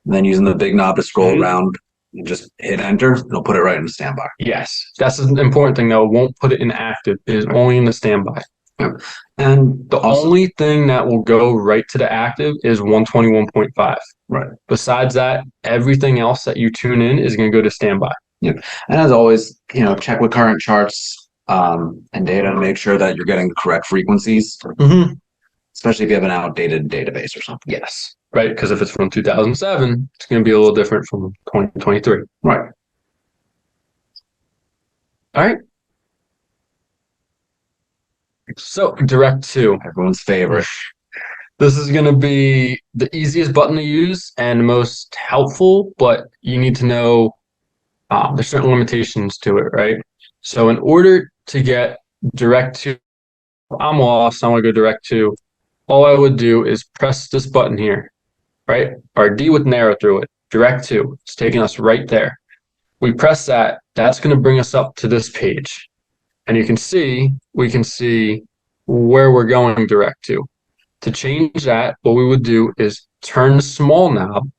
then using the big knob to scroll around and just hit enter. It'll put it right in standby. Yes, that's an important thing though. It won't put it in active. It is only in the standby. Yep. And The only thing that will go right to the active is 121.5. right. Besides that, everything else that you tune in is going to go to standby. And as always, check with current charts and data to make sure that you're getting the correct frequencies, especially if you have an outdated database or something. Yes, right. Because if it's from 2007, it's going to be a little different from 2023. Right. All right. So direct to. Everyone's favorite. This is going to be the easiest button to use and the most helpful, but you need to know there's certain limitations to it, right? So in order to get direct to, I'm lost, I want to go direct to, all I would do is press this button here, right? Or D with an arrow through it, direct to, it's taking us right there. We press that, that's going to bring us up to this page. And you can see, we can see where we're going direct to. To change that, what we would do is turn the small knob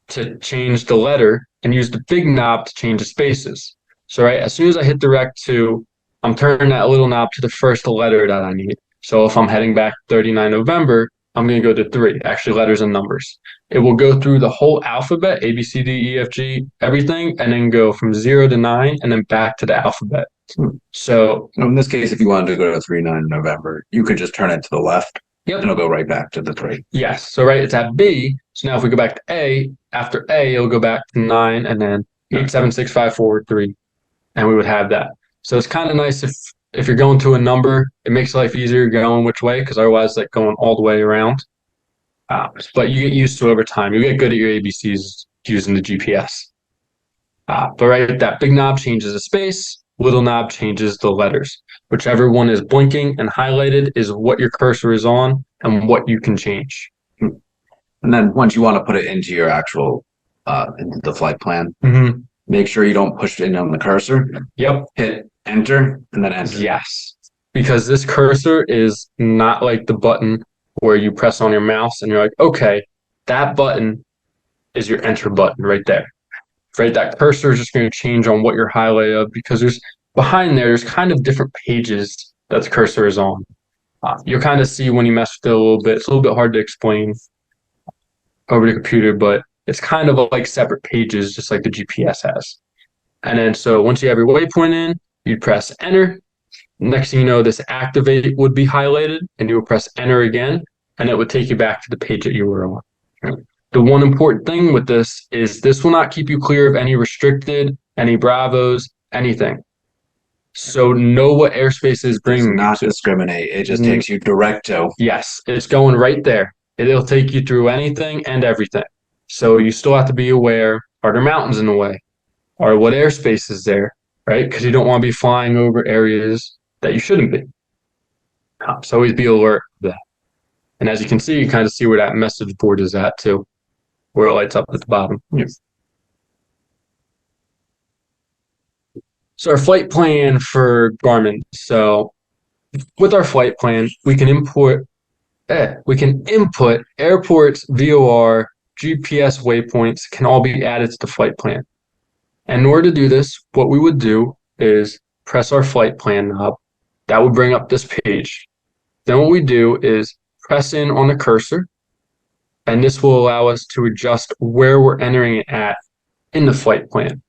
to change the letter and use the big knob to change the spaces. So right, as soon as I hit direct to, I'm turning that little knob to the first letter that I need. So if I'm heading back 39 November, I'm going to go to 3, actually letters and numbers. It will go through the whole alphabet, A, B, C, D, E, F, G, everything, and then go from 0 to 9 and then back to the alphabet. So in this case, if you wanted to go to 39 November, you could just turn it to the left. Yep. And it'll go right back to the 3. Yes. So right, it's at B. So now if we go back to A, after A, it'll go back to 9 and then 8, 7, 6, 5, 4, 3. And we would have that. So it's kind of nice if you're going to a number, it makes life easier going which way, because otherwise like going all the way around. But you get used to it over time. You get good at your ABCs using the GPS. But right, that big knob changes the space, little knob changes the letters. Whichever one is blinking and highlighted is what your cursor is on and what you can change. And then once you want to put it into your actual into the flight plan, make sure you don't push it in on the cursor. Yep. Hit enter and then enter. Yes, because this cursor is not like the button where you press on your mouse and you're like, okay, that button is your enter button right there. Right, that cursor is just going to change on what you're highlighted of, because there's kind of different pages that the cursor is on. You'll kind of see when you mess with it a little bit. It's a little bit hard to explain over the computer, but it's kind of like separate pages, just like the GPS has. And then so once you have your waypoint in, you'd press enter. Next thing you know, this activate would be highlighted, and you would press enter again, and it would take you back to the page that you were on. The one important thing with this is this will not keep you clear of any restricted, any Bravos, anything. So know what airspace is bringing you Not to. discriminate. It just takes you direct to. Yes, it's going right there. It'll take you through anything and everything. So you still have to be aware, are there mountains in the way? Or what airspace is there, right? Because you don't want to be flying over areas that you shouldn't be. So always be alert of that. And as you can see, you kind of see where that message board is at too, where it lights up at the bottom. Yes. So our flight plan for Garmin. So with our flight plan, we can input airports, VOR, GPS waypoints can all be added to the flight plan. And in order to do this, what we would do is press our flight plan knob. That would bring up this page. Then what we do is press in on the cursor, and this will allow us to adjust where we're entering it at in the flight plan.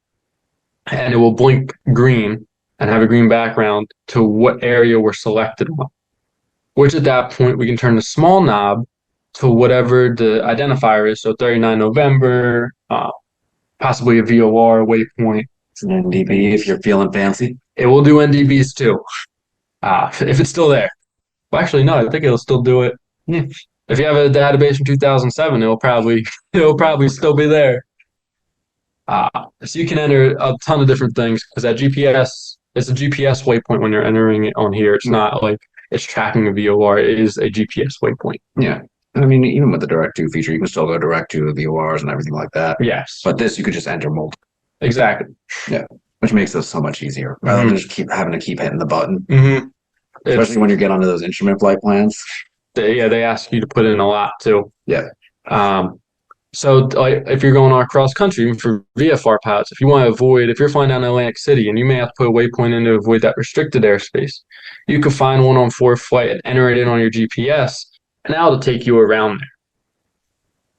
And it will blink green and have a green background to what area we're selected on, which at that point we can turn the small knob to whatever the identifier is. So 39 November, possibly a VOR waypoint. It's an NDB if you're feeling fancy. It will do NDBs too, if it's still there. Well, actually, no, I think it'll still do it. Yeah. If you have a database from 2007, it'll probably still be there. So you can enter a ton of different things, because that GPS is a GPS waypoint when you're entering it on here. It's not like it's tracking a VOR. It is a GPS waypoint. Yeah. I mean, even with the direct to feature, you can still go direct to the VORs and everything like that. Yes. But this, you could just enter multiple. Exactly. Yeah. Which makes this so much easier rather than just keep having to keep hitting the button. Mm-hmm. Especially when you get onto those instrument flight plans. They ask you to put in a lot too. Yeah. So like if you're going on cross country, even for VFR pilots, if you want to avoid, if you're flying down to Atlantic City and you may have to put a waypoint in to avoid that restricted airspace, you could find one on ForeFlight and enter it in on your GPS, and that'll take you around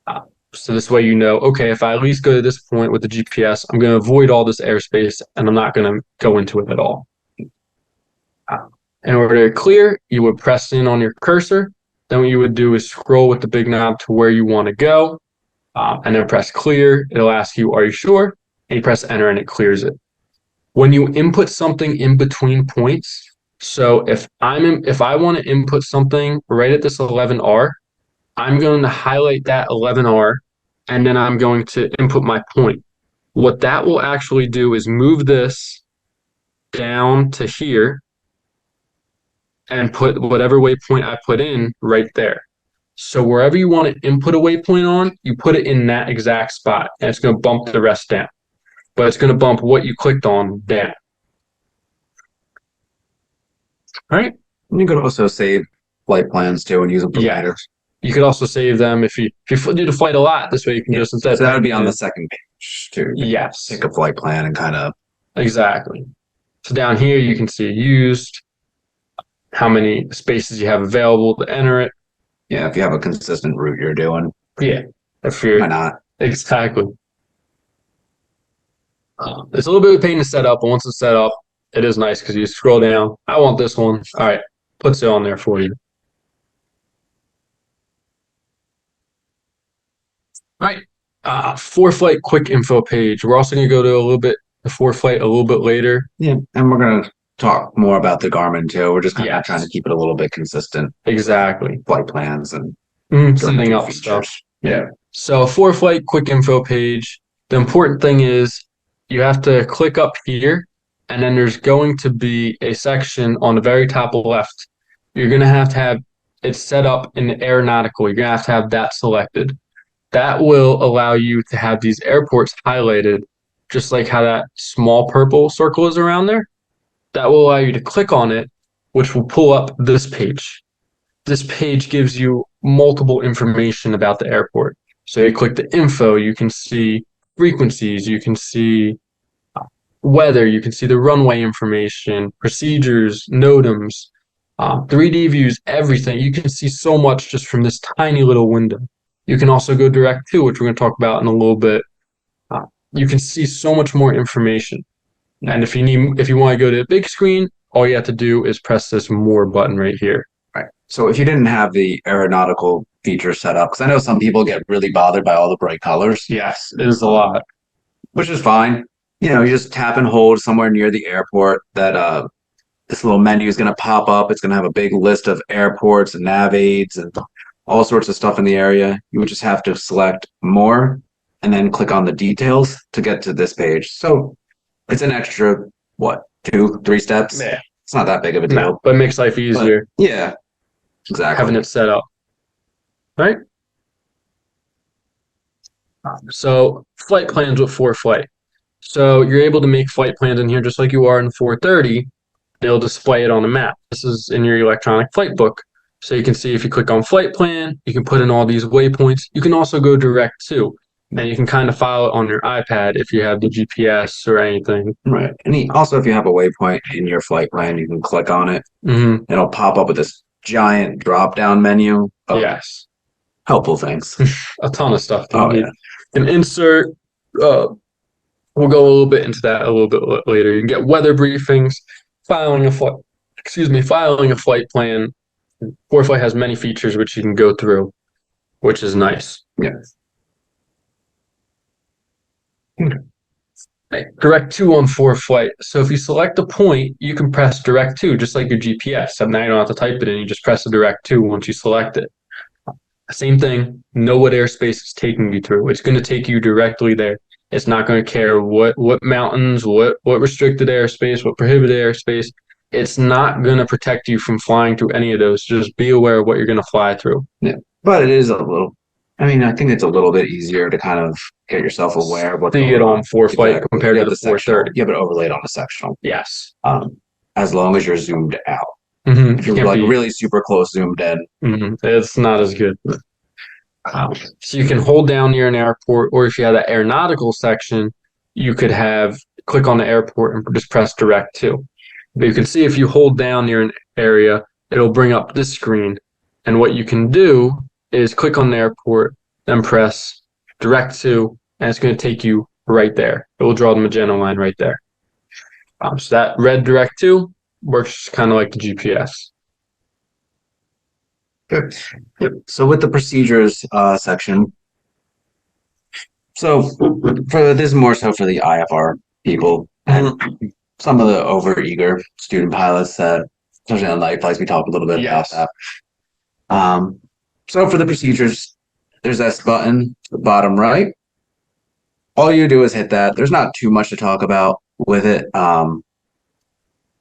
there. So this way you know, okay, if I at least go to this point with the GPS, I'm going to avoid all this airspace and I'm not going to go into it at all. In order to clear, you would press in on your cursor. Then what you would do is scroll with the big knob to where you want to go, and then press clear. It'll ask you, are you sure? And you press enter and it clears it. When you input something in between points, so if I want to input something right at this 11R, I'm going to highlight that 11R, and then I'm going to input my point. What that will actually do is move this down to here and put whatever waypoint I put in right there. So wherever you want to input a waypoint on, you put it in that exact spot, and it's going to bump the rest down. But it's going to bump what you clicked on down. All right. And you could also save flight plans too and use them for later. You could also save them if you do the flight a lot. This way you can just instead. So that would be on the second page too. Yes. Pick a flight plan and kind of. Exactly. So down here you can see used, how many spaces you have available to enter it. Yeah, if you have a consistent route you're doing. Yeah. If you're, why not? Exactly. It's a little bit of a pain to set up, but once it's set up, it is nice because you scroll down. I want this one. All right. Puts it on there for you. All right. ForeFlight quick info page. We're also going to go to the ForeFlight a little bit later. Yeah, and we're going to talk more about the Garmin too. We're just kind of trying to keep it a little bit consistent. Exactly. Flight plans and setting up stuff. Yeah. So ForeFlight quick info page. The important thing is you have to click up here, and then there's going to be a section on the very top left. You're going to have it set up in the aeronautical. You're going to have that selected. That will allow you to have these airports highlighted, just like how that small purple circle is around there. that will allow you to click on it, which will pull up this page. This page gives you multiple information about the airport. So you click the info, you can see frequencies, you can see weather, you can see the runway information, procedures, NOTAMs, 3D views, everything. You can see so much just from this tiny little window. You can also go direct to, which we're going to talk about in a little bit. You can see so much more information. And if you want to go to a big screen, all you have to do is press this more button right here. Right. So if you didn't have the aeronautical feature set up, because I know some people get really bothered by all the bright colors. Yes, it is a lot. Which is fine. You just tap and hold somewhere near the airport that this little menu is going to pop up. It's going to have a big list of airports and nav aids and all sorts of stuff in the area. You would just have to select more and then click on the details to get to this page. So it's an extra, 2-3 steps? Yeah. It's not that big of a deal. No, but it makes life easier. But, yeah, exactly. Having it set up. Right? So flight plans with ForeFlight. So you're able to make flight plans in here just like you are in 430. It'll display it on a map. This is in your electronic flight book. So you can see if you click on flight plan, you can put in all these waypoints. You can also go direct to, and you can kind of follow it on your iPad if you have the GPS or anything. Right. And also, if you have a waypoint in your flight plan, you can click on it. Mm-hmm. It'll pop up with this giant drop-down menu of Yes. helpful things. A ton of stuff. Yeah. An insert. We'll go a little bit into that a little bit later. You can get weather briefings, filing a flight plan. ForeFlight has many features which you can go through, which is nice. Yeah. Direct to on ForeFlight. So if you select a point, you can press direct to, just like your GPS. So now you don't have to type it in. You just press the direct to once you select it. Same thing. Know what airspace it's taking you through. It's going to take you directly there. It's not going to care what mountains, what restricted airspace, what prohibited airspace. It's not going to protect you from flying through any of those. Just be aware of what you're going to fly through. Yeah. But it is a little, I think it's a little bit easier to kind of get yourself aware of what's going on ForeFlight compared to the 430. You have it overlaid on a sectional. Yes. As long as you're zoomed out. Mm-hmm. If you're really super close zoomed in. Mm-hmm. It's not as good. So you can hold down near an airport, or if you have that aeronautical section, you could click on the airport and just press direct to. But you can see if you hold down near an area, it'll bring up this screen. And what you can do is click on the airport, then press direct to, and it's going to take you right there. It will draw the magenta line right there. So that red direct to works kind of like the GPS. Good. Yep. So with the procedures section, so for this is more so for the IFR people and some of the overeager student pilots that, especially on night flights, we talked a little bit about that. So for the procedures, there's this button, the bottom right. All you do is hit that. There's not too much to talk about with it.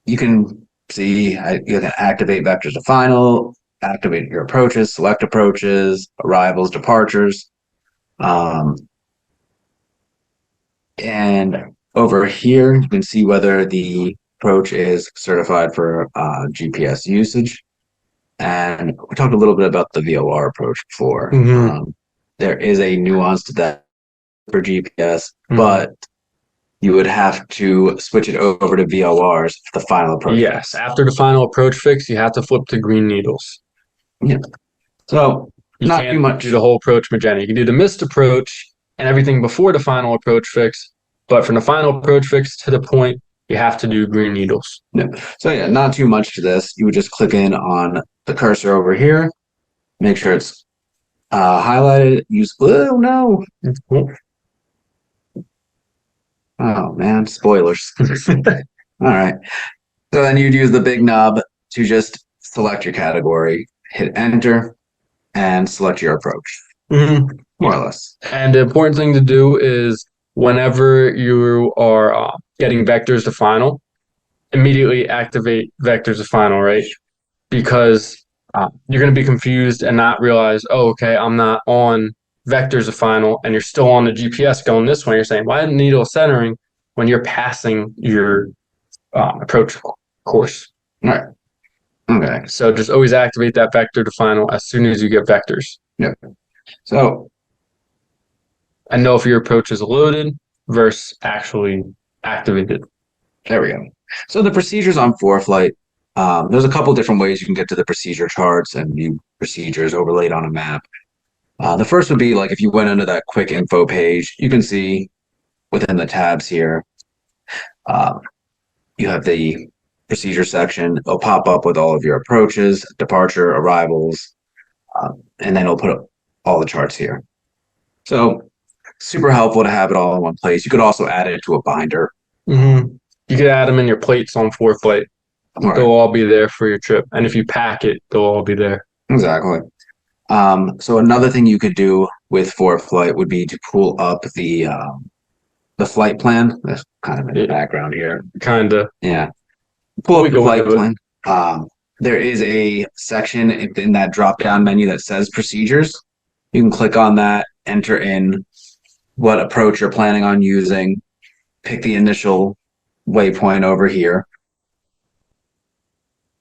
You can see you can activate vectors to final, activate your approaches, select approaches, arrivals, departures. And over here, you can see whether the approach is certified for GPS usage. And we talked a little bit about the VOR approach before. Mm-hmm. There is a nuance to that for GPS, but you would have to switch it over to VORs for the final approach. Yes, after the final approach fix, you have to flip to green needles. Yeah. So you not can't too much. do the whole approach magenta. You can do the missed approach and everything before the final approach fix, but from the final approach fix to the point, you have to do green needles. Yeah. So yeah, not too much to this. You would just click in on the cursor over here, make sure it's highlighted. Use Oh man, spoilers. All right. So then you'd use the big knob to just select your category, hit enter, and select your approach. Mm-hmm. More or less. And the important thing to do is whenever you are getting vectors to final, immediately activate vectors to final, right? Because you're going to be confused and not realize, oh, okay, I'm not on vectors of final, and you're still on the GPS going this way. You're saying, why needle centering when you're passing your approach course. All right. Okay. So just always activate that vector to final as soon as you get vectors. Yep. So, And know if your approach is loaded versus actually activated. there we go. So the procedures on ForeFlight, there's a couple different ways you can get to the procedure charts and view procedures overlaid on a map. The first would be like if you went into that quick info page, you can see within the tabs here, you have the procedure section. It'll pop up with all of your approaches, departure, arrivals, and then it'll put up all the charts here. So super helpful to have it all in one place. You could also add it to a binder. Mm-hmm. You could add them in your plates on ForeFlight. Right. They'll all be there for your trip. And if you pack it, they'll all be there. Exactly. So another thing you could do with ForeFlight would be to pull up the flight plan. That's kind of in the background here. Kind of. Yeah. Pull up the flight into it. plan. There is a section in that drop-down menu that says procedures. You can click on that, enter in what approach you're planning on using, pick the initial waypoint over here,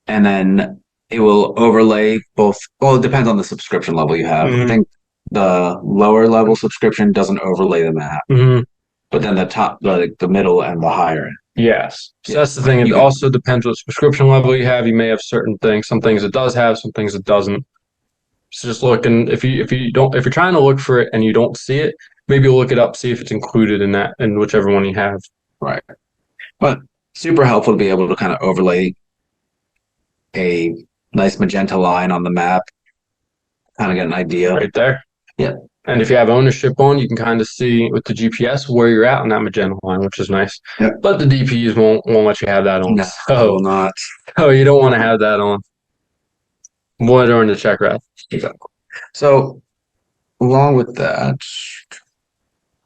and then it will overlay both. Well, it depends on the subscription level you have. Mhm. I think the lower level subscription doesn't overlay the map, Mm-hmm. but then the top, the middle, and the higher. Yes. So Yeah. that's the thing. It You can- also depends what subscription level you have. You may have certain things. Some things it does have, some things it doesn't. So just look, and if you're trying to look for it and you don't see it, maybe look it up, see if it's included in that, in whichever one you have. Right. But super helpful to be able to kind of overlay a nice magenta line on the map, kind of get an idea. Right there. Yeah. And if you have ownership on, you can kind of see with the GPS where you're at on that magenta line, which is nice. Yeah. But the DPs won't let you have that on. No, So, will not. you don't want to have that on. More during the check route. Exactly. So, along with that,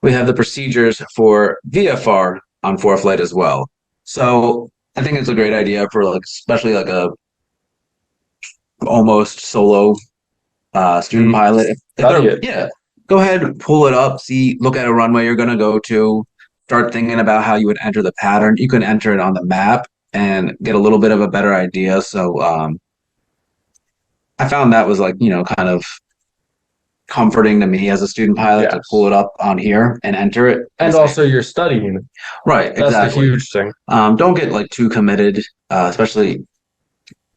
we have the procedures for VFR on ForeFlight as well. So, I think it's a great idea for especially like a almost solo student pilot. If Study they're- it. Yeah, go ahead, pull it up, look at a runway you're going to go to, start thinking about how you would enter the pattern. You can enter it on the map and get a little bit of a better idea. So, I found that was kind of comforting to me as a student pilot to Yes. pull it up on here and enter it. And say- also you're studying it. right, That's exactly. the huge thing. Don't get too committed, especially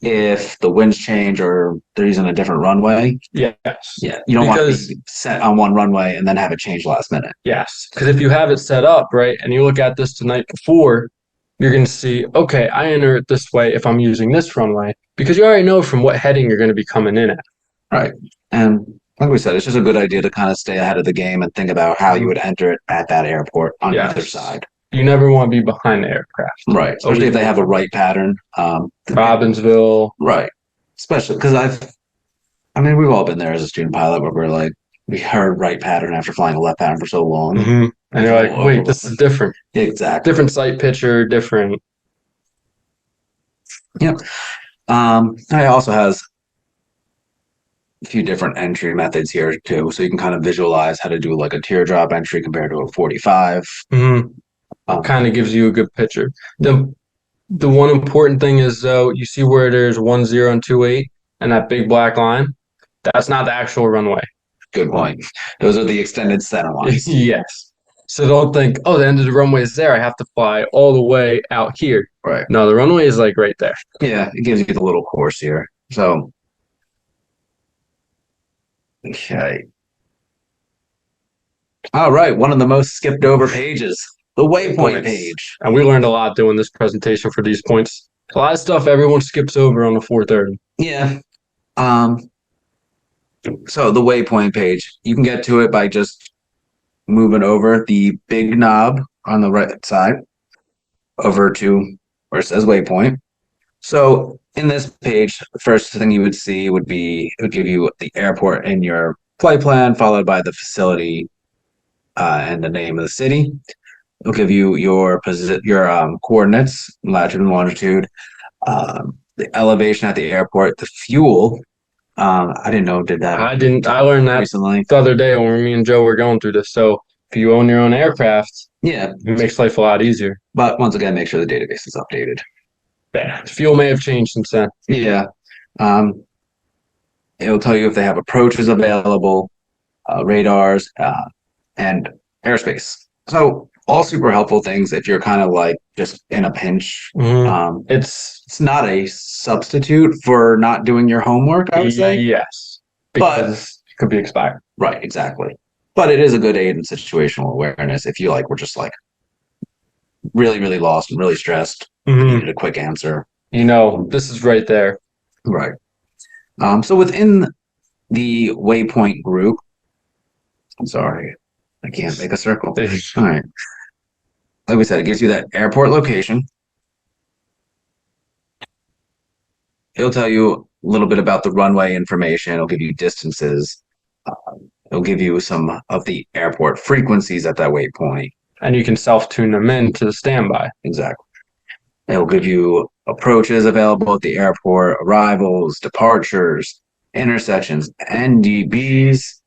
if the winds change or they're using a different runway. Yes. Yeah, you don't want Because- to be set on one runway and then have it change last minute. Yes. Because if you have it set up, right, and you look at this the night before, you're going to see, okay, I enter it this way if I'm using this runway, because you already know from what heading you're going to be coming in at. Right. And like we said, it's just a good idea to kind of stay ahead of the game and think about how you would enter it at that airport on Yes. either side. You never want to be behind the aircraft. Right. Especially if they have a right pattern. Robbinsville. Right. Especially because we've all been there as a student pilot where we're like, we heard right pattern after flying a left pattern for so long. Mm-hmm. And you're like, wait, this is different. Exactly. Different sight picture, different. Yep. It also has a few different entry methods here too. So you can kind of visualize how to do like a teardrop entry compared to a 45. Mm-hmm. Kind of gives you a good picture. The one important thing is, though, you see where there's 10 and 28 and that big black line? That's not the actual runway. Good point. Those are the extended center lines. Yes. So don't think, oh, the end of the runway is there. I have to fly all the way out here. Right. No, the runway is like right there. Yeah, it gives you the little course here. So, okay. All right, one of the most skipped over pages, the waypoint Points. page. And we learned a lot doing this presentation for these points. A lot of stuff everyone skips over on the 430. Yeah. So the waypoint page, you can get to it by just moving over the big knob on the right side over to where it says waypoint. So in this page, the first thing you would see would be, it would give you the airport in your flight plan, followed by the facility and the name of the city. It'll give you your coordinates, latitude and longitude, the elevation at the airport, the fuel. I didn't know it did that. I learned that recently. the other day when me and Joe were going through this. So if you own your own aircraft, Yeah, it makes life a lot easier. but once again, make sure the database is updated. Yeah, fuel may have changed since then. Yeah. It'll tell you if they have approaches available, radars, and airspace. So all super helpful things if you're kind of like just in a pinch. It's not a substitute for not doing your homework, I would say. Yes, because it could be expired. Right, exactly. But it is a good aid in situational awareness if you like were just like really, really lost and really stressed. Needed a quick answer. This is right there. Right. So within the waypoint group, I'm sorry, I can't make a circle. All right. Like we said, it gives you that airport location. It'll tell you a little bit about the runway information. It'll give you distances. It'll give you some of the airport frequencies at that waypoint. And you can self-tune them in to the standby. Exactly. It'll give you approaches available at the airport, arrivals, departures, intersections, NDBs.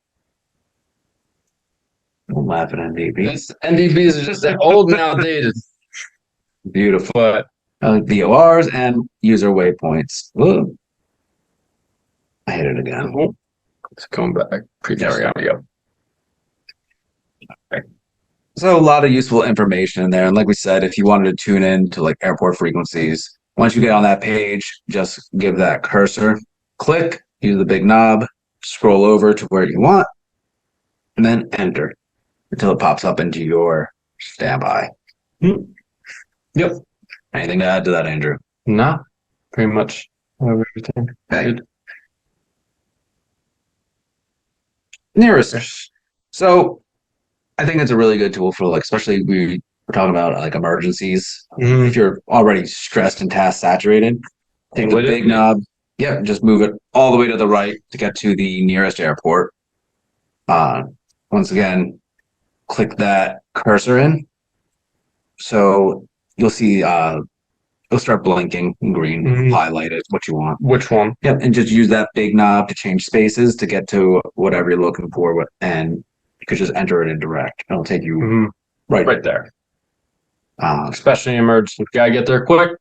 Don't laugh at NDBs. NDBs are just old and outdated. Beautiful. But VORs and user waypoints. Ooh. I hit it again. It's going back. There we go. Okay. So a lot of useful information in there. And like we said, if you wanted to tune in to like airport frequencies, once you get on that page, just give that cursor, click, use the big knob, scroll over to where you want, and then enter until it pops up into your standby. Yep. Anything to add to that, Andrew? No, pretty much everything. Okay. Nearest. So I think it's a really good tool for like, especially we're talking about like emergencies. If you're already stressed and task saturated, take the big knob. Yep, just move it all the way to the right to get to the nearest airport. Once again, click that cursor in. So you'll see it'll start blinking in green, highlight it, what you want. Which one? Yep, and just use that big knob to change spaces to get to whatever you're looking for, and you could just enter it in direct. It'll take you right there. Especially in emergency. Gotta get there quick.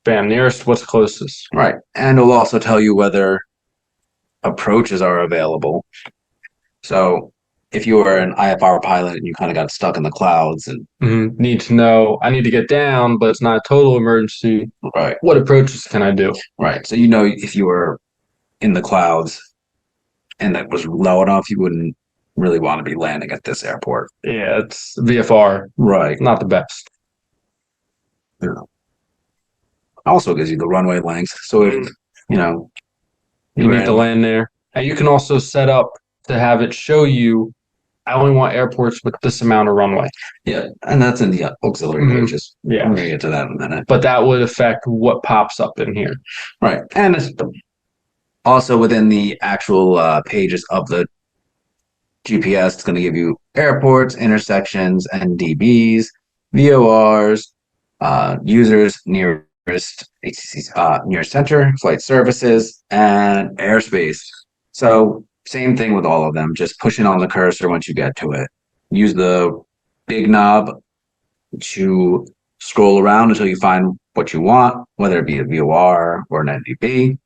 Bam, nearest, what's closest. Right, and it'll also tell you whether approaches are available. So if you were an IFR pilot and you kind of got stuck in the clouds and need to know, I need to get down, but it's not a total emergency. Right. What approaches can I do? Right. So if you were in the clouds and that was low enough, you wouldn't really want to be landing at this airport. Yeah, it's VFR. Right. Not the best. Yeah. Also gives you the runway length. So if you need to land there. And you can also set up to have it show you, I only want airports with this amount of runway. Yeah, and that's in the auxiliary pages. Yeah. I'm going to get to that in a minute. But that would affect what pops up in here. Right. And it's also within the actual pages of the GPS, it's going to give you airports, intersections, NDBs, VORs, users nearest ATCs, near center, flight services, and airspace. So same thing with all of them. Just push in on the cursor once you get to it. Use the big knob to scroll around until you find what you want, whether it be a VOR or an NDB,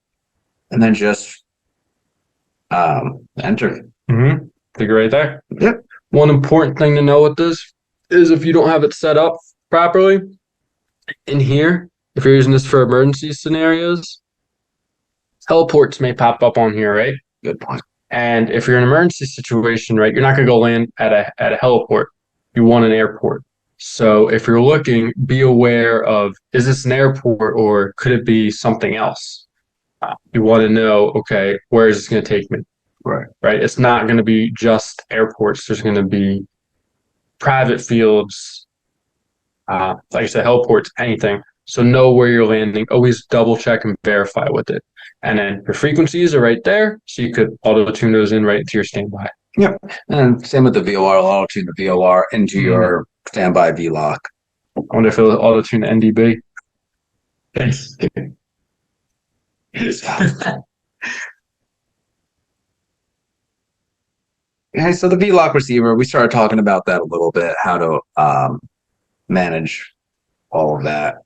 and then just enter. Figure right there. Yep. One important thing to know with this is if you don't have it set up properly in here, if you're using this for emergency scenarios, heliports may pop up on here, right? Good point. And if you're in an emergency situation, right, you're not going to go land at a heliport. You want an airport. So if you're looking, be aware of, is this an airport or could it be something else? You want to know, okay, where is this going to take me? Right. Right. It's not going to be just airports. There's going to be private fields, like I said, heliports, anything. So know where you're landing. Always double check and verify with it. And then your frequencies are right there. So you could auto tune those in right to your standby. Yep. And same with the VOR. I'll auto tune the VOR into your standby VLOC. I wonder if it'll auto tune the NDB. Thanks. Okay, so the VLOC receiver, we started talking about that a little bit, how to manage all of that.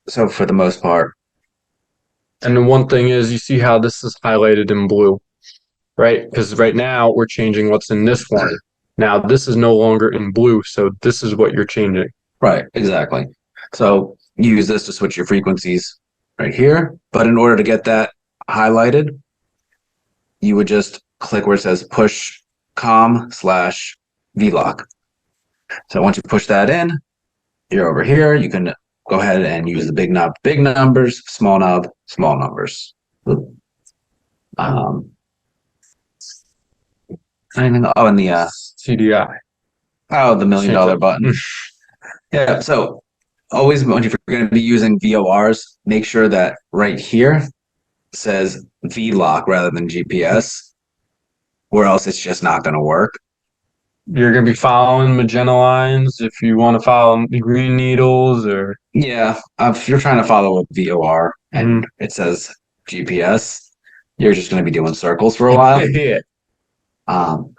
So for the most part, And the one thing is, you see how this is highlighted in blue, right? Because right now we're changing what's in this one. Now this is no longer in blue, so this is what you're changing. right, exactly. So you use this to switch your frequencies right here. But in order to get that highlighted, you would just click where it says push com/vlock. So once you push that in, you're over here. You can go ahead and use the big knob, big numbers, small knob, small numbers. Anything? Oh, and the CDI. the $1 million button. Yeah. So always, if you're going to be using VORs, make sure that right here says VLOC rather than GPS, or else it's just not going to work. You're going to be following magenta lines if you want to follow the green needles, or Yeah, if you're trying to follow a VOR and it says GPS, you're just going to be doing circles for a while. Yeah. Um,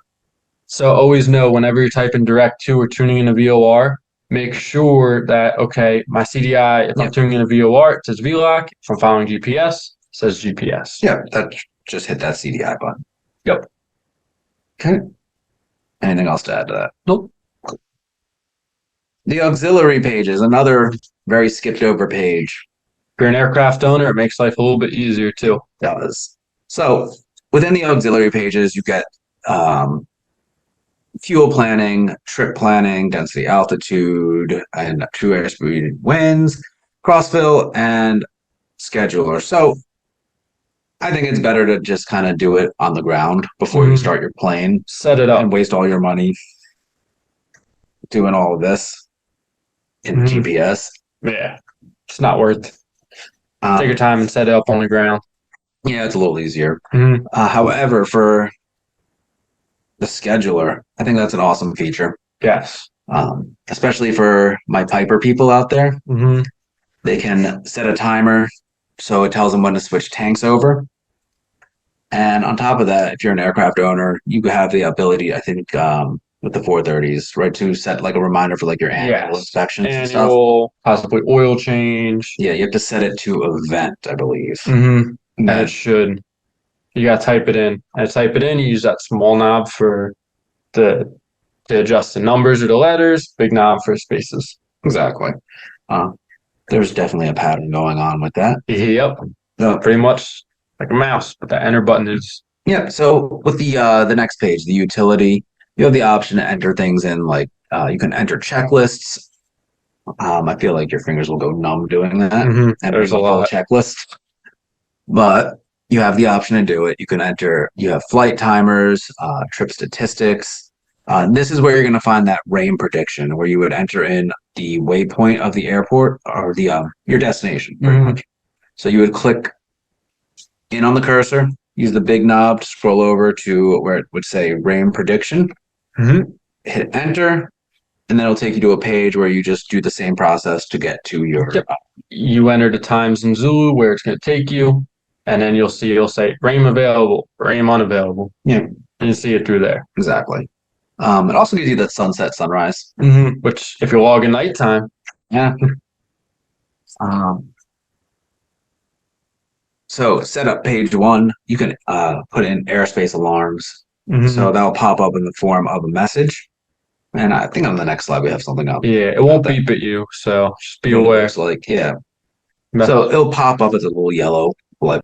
So always know whenever you're typing direct to or tuning in a VOR, make sure that, okay, my CDI, if I'm tuning in a VOR, it says VLOC. If I'm following GPS, it says GPS. yeah, just hit that CDI button. Yep. Okay. Anything else to add to that? Nope. The auxiliary page is another very skipped over page. If you're an aircraft owner, it makes life a little bit easier too. Does. So within the auxiliary pages, you get fuel planning, trip planning, density, altitude, and true airspeed winds, crossfill, and scheduler. So I think it's better to just kind of do it on the ground before you start your plane. Set it up. And waste all your money doing all of this in GPS. Yeah. It's not worth it. Take your time and set it up on the ground. Yeah, it's a little easier. However, for the scheduler, I think that's an awesome feature. Yes. Especially for my Piper people out there. They can set a timer so it tells them when to switch tanks over. And on top of that, if you're an aircraft owner, you have the ability, I think, with the 430s, right, to set like a reminder for like your annual inspections and stuff. Possibly oil change. Yeah, you have to set it to event, I believe. And it should. You got to type it in. And to type it in, you use that small knob for to adjust the numbers or the letters, big knob for spaces. Exactly. There's definitely a pattern going on with that. Yep. No, pretty much like a mouse, but that enter button is. Yeah. So with the next page, the utility, you have the option to enter things in, like you can enter checklists. I feel like your fingers will go numb doing that. And there's a lot of checklists, but you have the option to do it. You can enter. You have flight timers, trip statistics. This is where you're going to find that rain prediction, where you would enter in the waypoint of the airport or the your destination, pretty much. So you would click in on the cursor, use the big knob to scroll over to where it would say rain prediction. Hit enter, and then it'll take you to a page where you just do the same process to get to your. You enter the times in Zulu where it's going to take you, and then you'll say rain available, rain unavailable. Yeah, and you see it through there. Exactly. It also gives you that sunset, sunrise. Which, if you're logging nighttime, yeah. So set up page 1. You can put in airspace alarms. So that'll pop up in the form of a message. And I think on the next slide we have something up. Yeah, it won't beep at you, so just be aware. It's like, yeah. So it'll pop up as a little yellow blip.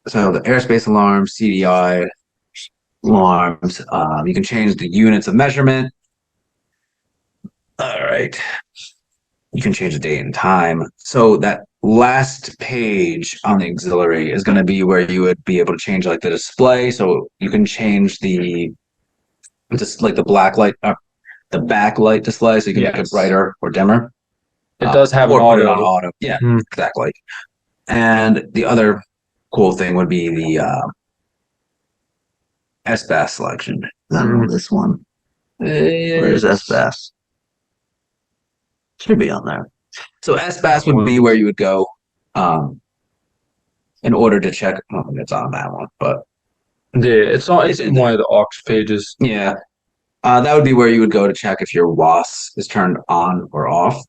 So the airspace alarms, CDI alarms. You can change the units of measurement. All right. You can change the date and time. So that last page on the auxiliary is going to be where you would be able to change like the display. So you can change the just like the black light, the backlight display, so you can make it brighter or dimmer. It does have an auto. Yeah, exactly. And the other cool thing would be the SBAS selection. This one. Where's SBAS? Should be on there. So SBAS would be where you would go in order to check. I don't think it's on that one, but it's in one of the aux pages. Yeah, that would be where you would go to check if your WAS is turned on or off.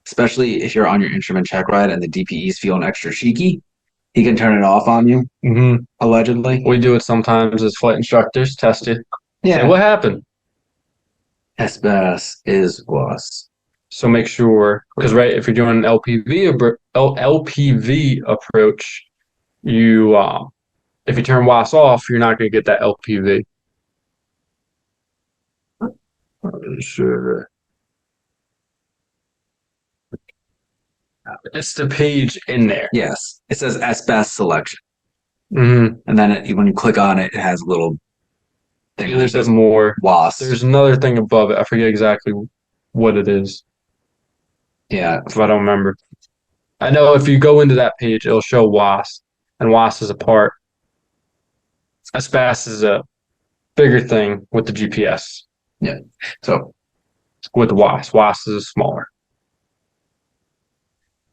especially if you're on your instrument check ride and the DPE's feeling extra cheeky, he can turn it off on you, allegedly. We do it sometimes as flight instructors, test it. Yeah. Say, what happened? SBS is was. So make sure, because if you're doing an LPV approach, you if you turn WAS off, you're not going to get that LPV. Sure. It's the page in there. Yes, it says SBS selection, Mm-hmm. and then when you click on it, it has a little thing. There's that says more. WAS. There's another thing above it. I forget exactly what it is. Yeah, If I don't remember. I know if you go into that page, it'll show WAS, and WAS is a part. SBS is a bigger thing with the GPS. Yeah. So with the WAS is smaller.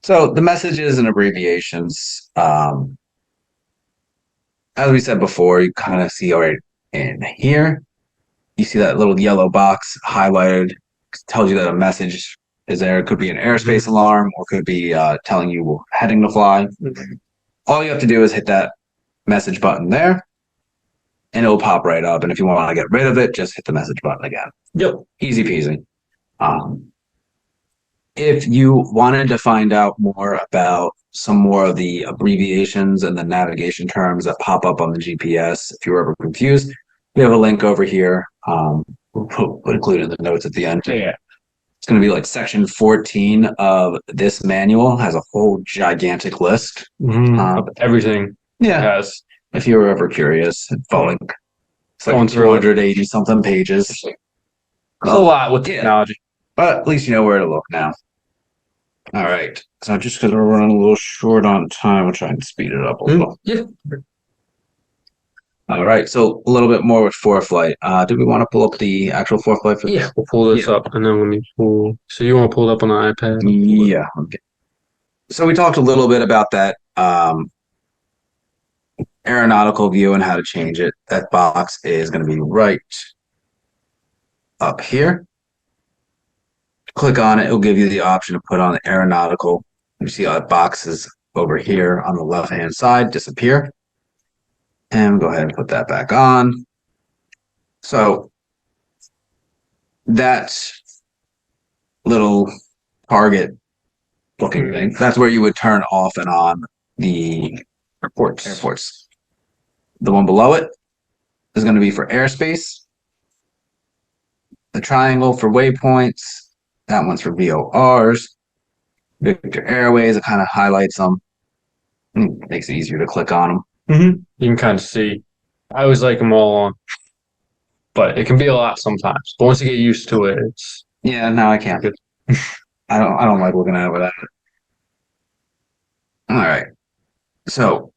So the messages and abbreviations, as we said before, you kind of see right in here. You see that little yellow box highlighted, tells you that a message is there. It could be an airspace alarm, or could be telling you we're heading to fly. All you have to do is hit that message button there, and it will pop right up. And if you want to get rid of it, just hit the message button again. Yep. Easy peasy. If you wanted to find out more about some more of the abbreviations and the navigation terms that pop up on the GPS, if you're ever confused, we have a link over here. We'll include it in the notes at the end. Yeah. It's going to be like section 14 of this manual has a whole gigantic list. Of everything. Yeah. Has. If you were ever curious, it's like Going through it. 280 something pages. There's a lot with technology. But at least you know where to look now. All right. So just because we're running a little short on time, we'll try and speed it up a little. Yeah. All right. So a little bit more with ForeFlight. Do we want to pull up the actual ForeFlight for this? Yeah, we'll pull this up and then when you pull. So you want to pull it up on the iPad? Yeah. Okay. So we talked a little bit about that aeronautical view and how to change it. That box is going to be right up here. Click on it, it'll give you the option to put on the aeronautical. You see how that box is over here on the left-hand side, disappear. And go ahead and put that back on. So that little target looking thing, that's where you would turn off and on the airports. The one below it is going to be for airspace. The triangle for waypoints. That one's for VORs. Victor Airways, it kind of highlights them. Makes it easier to click on them. You can kind of see. I always like them all on. But it can be a lot sometimes. But once you get used to it, it's... Yeah, no, I can't. I don't like looking at it without it. All right. So,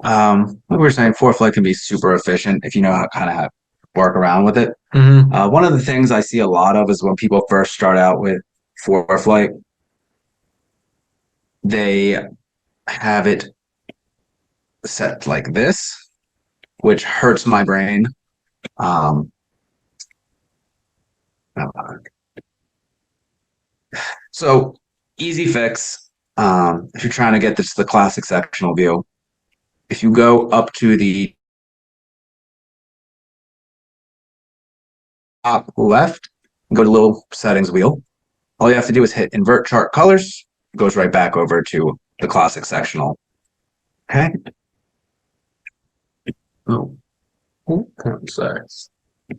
like we were saying, ForeFlight can be super efficient if you know how to work around with it. One of the things I see a lot of is when people first start out with ForeFlight, they have it set like this, which hurts my brain. So easy fix. If you're trying to get this to the classic sectional view, if you go up to the top left, go to little settings wheel. All you have to do is hit invert chart colors. It goes right back over to the classic sectional. Okay. Oh, I'm sorry.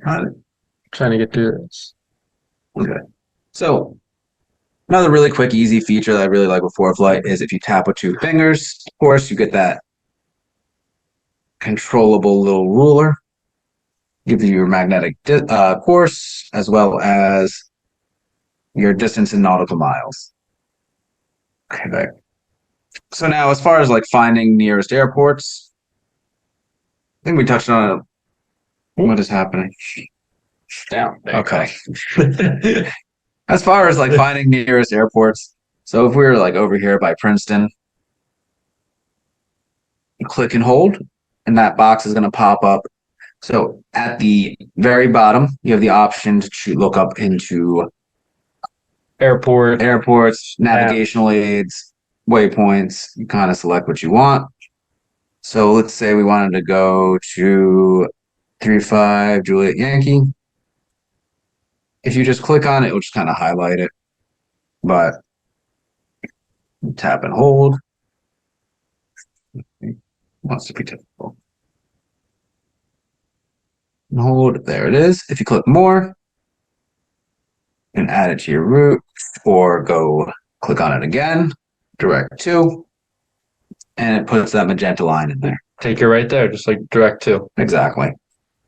Trying to get through this. Okay. So another really quick, easy feature that I really like with ForeFlight is if you tap with 2 fingers, of course, you get that controllable little ruler. Gives you your magnetic course as well as your distance in nautical miles. Okay. So now, as far as like finding nearest airports, I think we touched on it. What is happening? Down. Okay. As far as like finding nearest airports, so if we're like over here by Princeton, you click and hold, and that box is going to pop up. So at the very bottom, you have the option to look up into airports, navigational aids, waypoints. You kind of select what you want. So let's say we wanted to go to 35 Juliet Yankee. If you just click on it, it'll just kind of highlight it. But tap and hold. It wants to be typical. And hold, there it is. If you click more, you can add it to your route, or go click on it again, direct to, and it puts that magenta line in there. Take it right there, just like direct to. Exactly.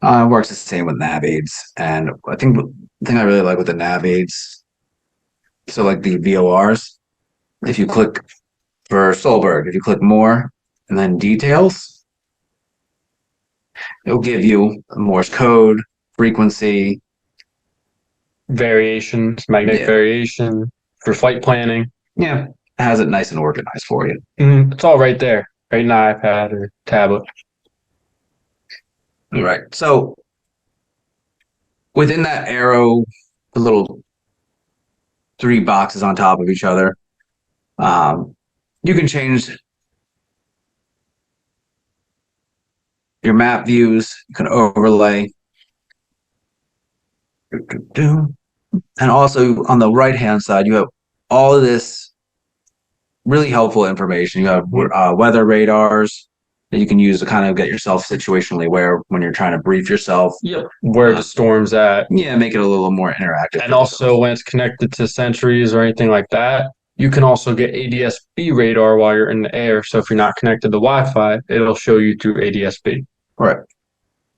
It works the same with nav aids. And I think the thing I really like with the nav aids, so like the VORs, if you click for Solberg, if you click more and then details, it'll give you a Morse code, frequency, variations, magnetic variation for flight planning. Yeah, it has it nice and organized for you. It's all right there, right in the iPad or tablet. All right. So within that arrow, the little 3 boxes on top of each other, you can change your map views. You can overlay. And also on the right-hand side, you have all of this really helpful information. You have weather radars that you can use to kind of get yourself situationally aware when you're trying to brief yourself. Yep. Where the storm's at. Yeah, make it a little more interactive. And also when it's connected to sentries or anything like that, you can also get ADS-B radar while you're in the air. So if you're not connected to Wi-Fi, it'll show you through ADS-B. Right.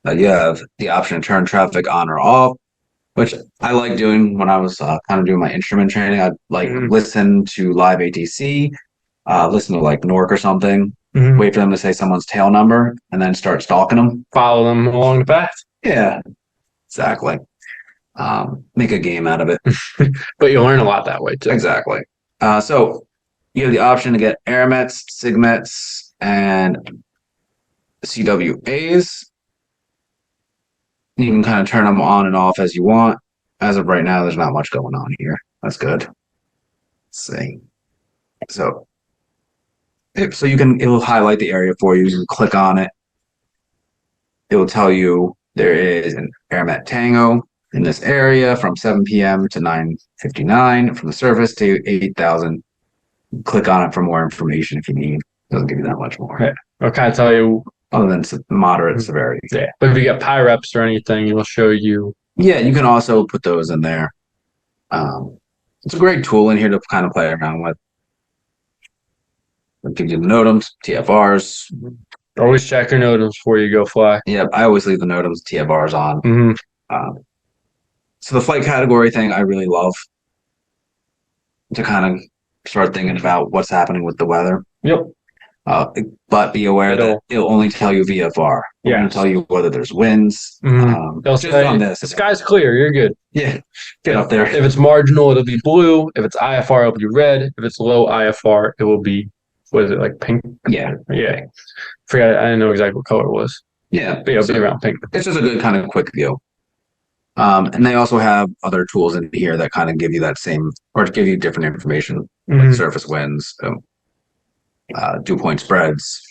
You have the option to turn traffic on or off, which I like doing when I was kind of doing my instrument training. I'd like listen to live ATC, listen to like NORC or something, wait for them to say someone's tail number, and then start stalking them. Follow them along the path. Yeah, exactly. Make a game out of it. But you learn a lot that way too. Exactly. So you have the option to get AirMets, SIGMETs, and CWAs. You can kind of turn them on and off as you want. As of right now, there's not much going on here. That's good. Let's see. So it'll highlight the area for you. You can click on it. It will tell you there is an AirMet Tango in this area from 7 p.m. to 9:59 from the surface to 8,000. Click on it for more information if you need. It doesn't give you that much more. Right. I'll kind of tell you. Other than moderate severity. Yeah. But if you get PIREPs or anything, it'll show you. Yeah, you can also put those in there. It's a great tool in here to kind of play around with. It gives you the NOTAMs, TFRs. Always check your NOTAMs before you go fly. Yeah, I always leave the NOTAMs, TFRs on. So the flight category thing I really love to kind of start thinking about what's happening with the weather. Yep. But be aware that it'll only tell you VFR. Yeah. It'll tell you whether there's winds. They'll say on this. the sky's clear, you're good. Yeah. Get up there. If it's marginal, it'll be blue. If it's IFR, it'll be red. If it's low IFR, it will be, what is it, like pink? Yeah. Yeah. Forgot, I didn't know exactly what color it was. Yeah. But it'll be around pink. It's just a good kind of quick view. And they also have other tools in here that kind of give you that same, or give you different information, like surface winds, dew point spreads,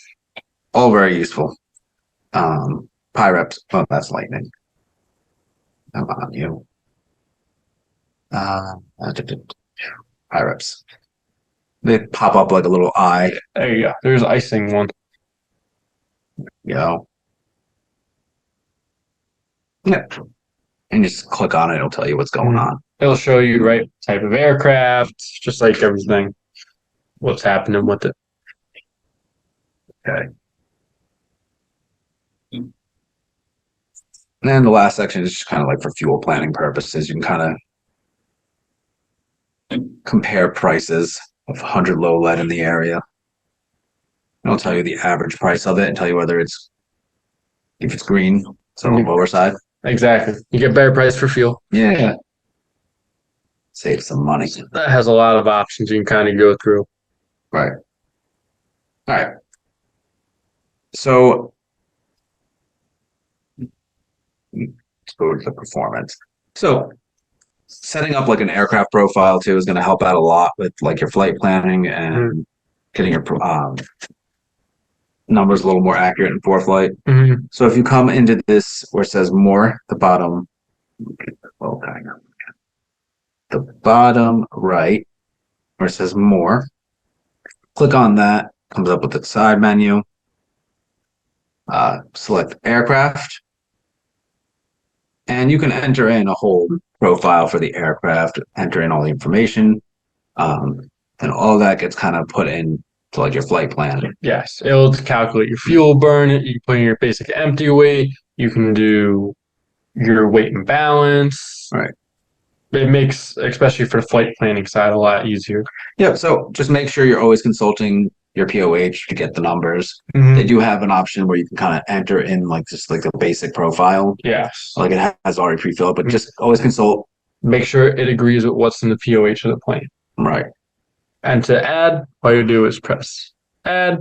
all very useful. PIREPs, oh, that's lightning. Come on, you. PIREPs. They pop up like a little eye. There you go. There's icing one. You know. Yeah. And you just click on it, it'll tell you what's going on. It'll show you, right, type of aircraft, just like everything, what's happening with it. Okay. And then the last section is just kind of like for fuel planning purposes. You can kind of compare prices of 100 low lead in the area. It'll tell you the average price of it and tell you whether it's, if it's green, so on the lower side. Exactly. You get better price for fuel. Yeah. Save some money. That has a lot of options you can kind of go through. Right. All right. So let's go to the performance. So setting up like an aircraft profile too is going to help out a lot with like your flight planning and getting your numbers a little more accurate in ForeFlight. Mhm. So if you come into this where it says more, the bottom, the bottom right where it says more, click on that, comes up with the side menu, select aircraft, and you can enter in a whole profile for the aircraft, enter in all the information, and all that gets kind of put in to like your flight plan. Yes, it'll calculate your fuel burn. You can put in your basic empty weight. You can do your weight and balance. Right. It makes, especially for the flight planning side, a lot easier. Yep. So just make sure you're always consulting your POH to get the numbers. Mhm. They do have an option where you can kind of enter in like just like the basic profile. Yes. Like it has already pre-filled, but just always consult. Make sure it agrees with what's in the POH of the plane. Right. And to add, all you do is press add,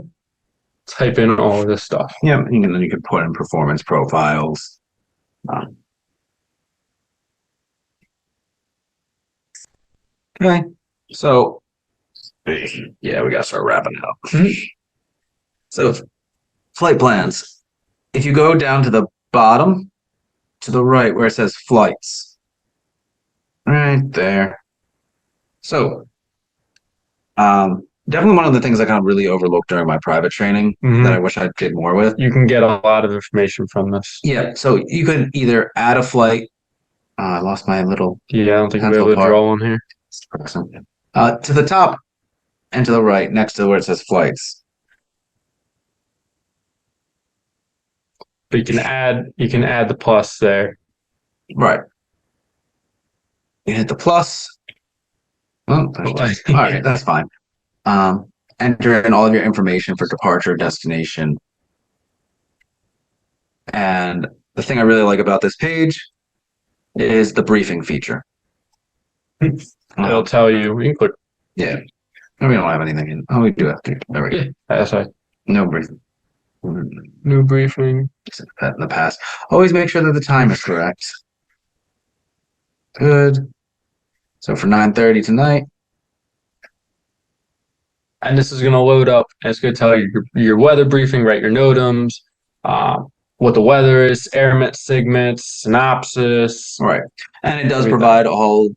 type in all of this stuff. Yeah. And then you can put in performance profiles. Okay. So yeah, we gotta start wrapping up. So flight plans. If you go down to the bottom to the right where it says flights, right there. So definitely one of the things I kind of really overlooked during my private training that I wish I did more with. You can get a lot of information from this. Yeah, so you could either add a flight. I lost my little Yeah, I don't think we'll be able to draw on here. to the top and to the right next to where it says flights. But you can add the plus there. Right. You hit the plus. Oh, all right, that's fine. Enter in all of your information for departure, destination. And the thing I really like about this page is the briefing feature. It'll tell you. You can click. Yeah. No, we don't have anything in. Oh, we do have to. There we go. Yeah, that's right. No briefing. New briefing. In the past. Always make sure that the time is correct. Good. So for 9:30 tonight. And this is going to load up, and it's going to tell you your weather briefing, right? Your NOTAMs, what the weather is, airmet segments, synopsis. Right. And it does provide all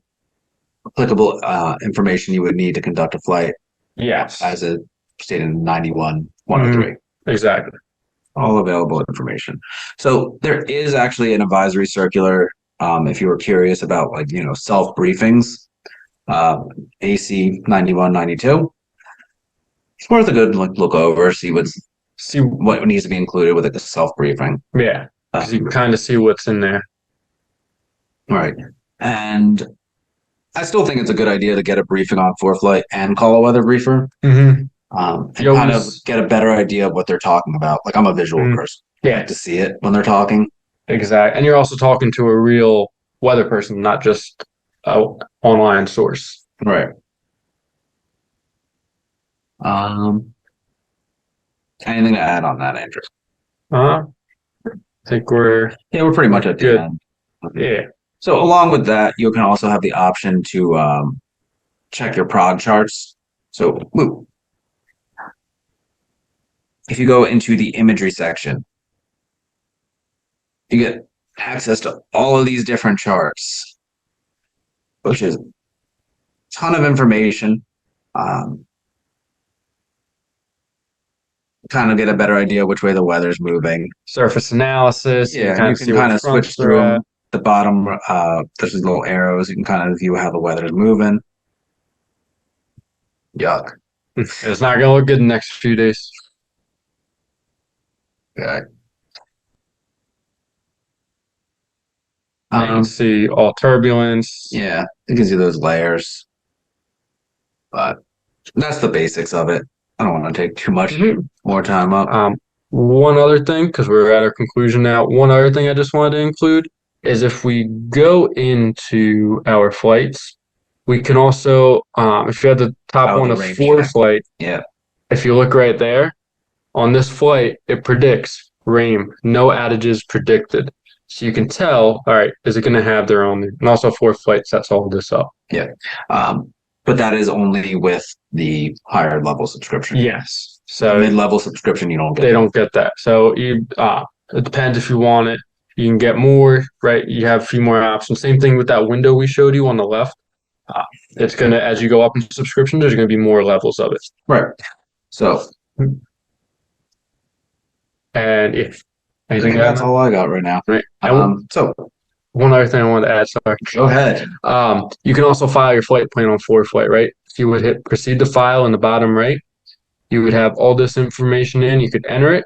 applicable information you would need to conduct a flight. Yes. As it stated in 91-103. Exactly. All available information. So there is actually an advisory circular if you were curious about like, self briefings, AC 91-92. It's worth a good look over, see what needs to be included with a self briefing. Yeah, because you can kind of see what's in there. Right. And I still think it's a good idea to get a briefing on ForeFlight and call a weather briefer. And kind of get a better idea of what they're talking about. Like I'm a visual person. Yeah. I like to see it when they're talking. Exactly. And you're also talking to a real weather person, not just an online source. Right. Anything to add on that, Andrew? I think we're pretty much at the end. Yeah. So along with that, you can also have the option to check your prog charts. So if you go into the imagery section, you get access to all of these different charts, which is a ton of information. Kind of get a better idea which way the weather's moving. Surface analysis. Yeah, you can kind of switch through them. The bottom, there's these little arrows. You can kind of view how the weather's moving. Yuck. It's not going to look good in the next few days. Okay. You can see all turbulence. Yeah, it gives you those layers. But that's the basics of it. I don't want to take too much more time up. One other thing, because we're at our conclusion now, one other thing I just wanted to include is if we go into our flights, we can also, if you have the top one of ForeFlight, if you look right there, on this flight, it predicts rain, no outages predicted. So you can tell, all right, is it going to have their own? And also ForeFlight sets all this up. But that is only with the higher level subscription. Yes. The So mid-level subscription, you don't get. they don't get that. So it depends if you want it. You can get more, right? You have a few more options. Same thing with that window we showed you on the left. It's going to, as you go up in subscription, there's going to be more levels of it. Right. So And if I anything think that's else, all I got right now. right? So One other thing I wanted to add, sorry. go ahead. You can also file your flight plan on ForeFlight, right? If you would hit proceed to file in the bottom right, you would have all this information in. You could enter it,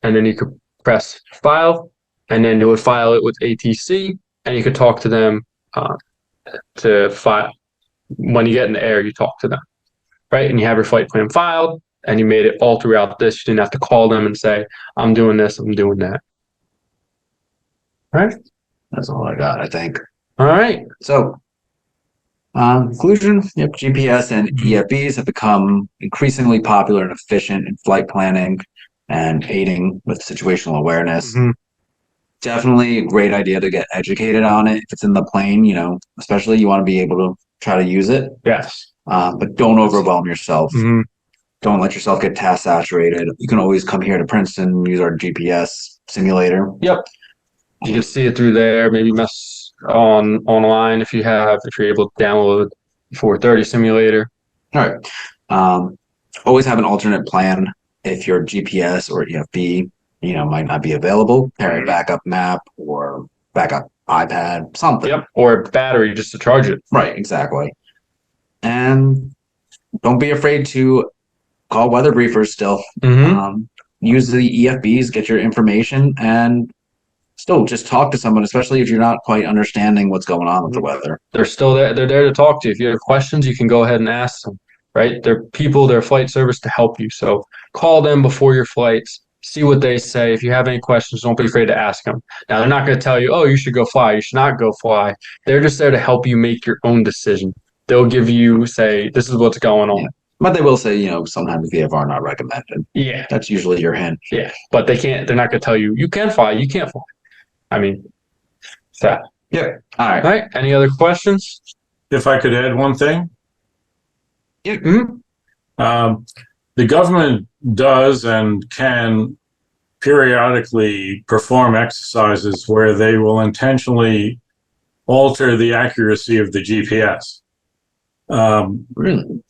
and then you could press file, and then it would file it with ATC, and you could talk to them to file. When you get in the air, you talk to them, right? And you have your flight plan filed, and you made it all throughout this. You didn't have to call them and say, I'm doing this, I'm doing that. All right? That's all I got, I think. All right. So, conclusion, yep, GPS and EFBs have become increasingly popular and efficient in flight planning and aiding with situational awareness. Definitely a great idea to get educated on it. If it's in the plane, especially you want to be able to try to use it. Yes. But don't overwhelm yourself. Don't let yourself get task saturated. You can always come here to Princeton and use our GPS simulator. Yep. You can see it through there. Maybe mess online if you're able to download 430 simulator. All right. Always have an alternate plan if your GPS or EFB, might not be available. Carry a backup map or backup iPad, something. Yep. Or a battery just to charge it. Right. Exactly. And don't be afraid to call weather briefers still. Use the EFBs, get your information, and still just talk to someone, especially if you're not quite understanding what's going on with the weather. They're still there. They're there to talk to you. If you have questions, you can go ahead and ask them, right? They're people, they're flight service to help you. So call them before your flights, see what they say. If you have any questions, don't be afraid to ask them. Now, they're not going to tell you, oh, you should go fly. You should not go fly. They're just there to help you make your own decision. They'll give you, say, this is what's going on. Yeah. But they will say, sometimes VFR not recommended. Yeah. That's usually your hint. Yeah. But they're not going to tell you, you can fly, you can't fly. I mean, so. Yeah. All right. All right. Any other questions? If I could add one thing. Yeah. The government does and can periodically perform exercises where they will intentionally alter the accuracy of the GPS. Really?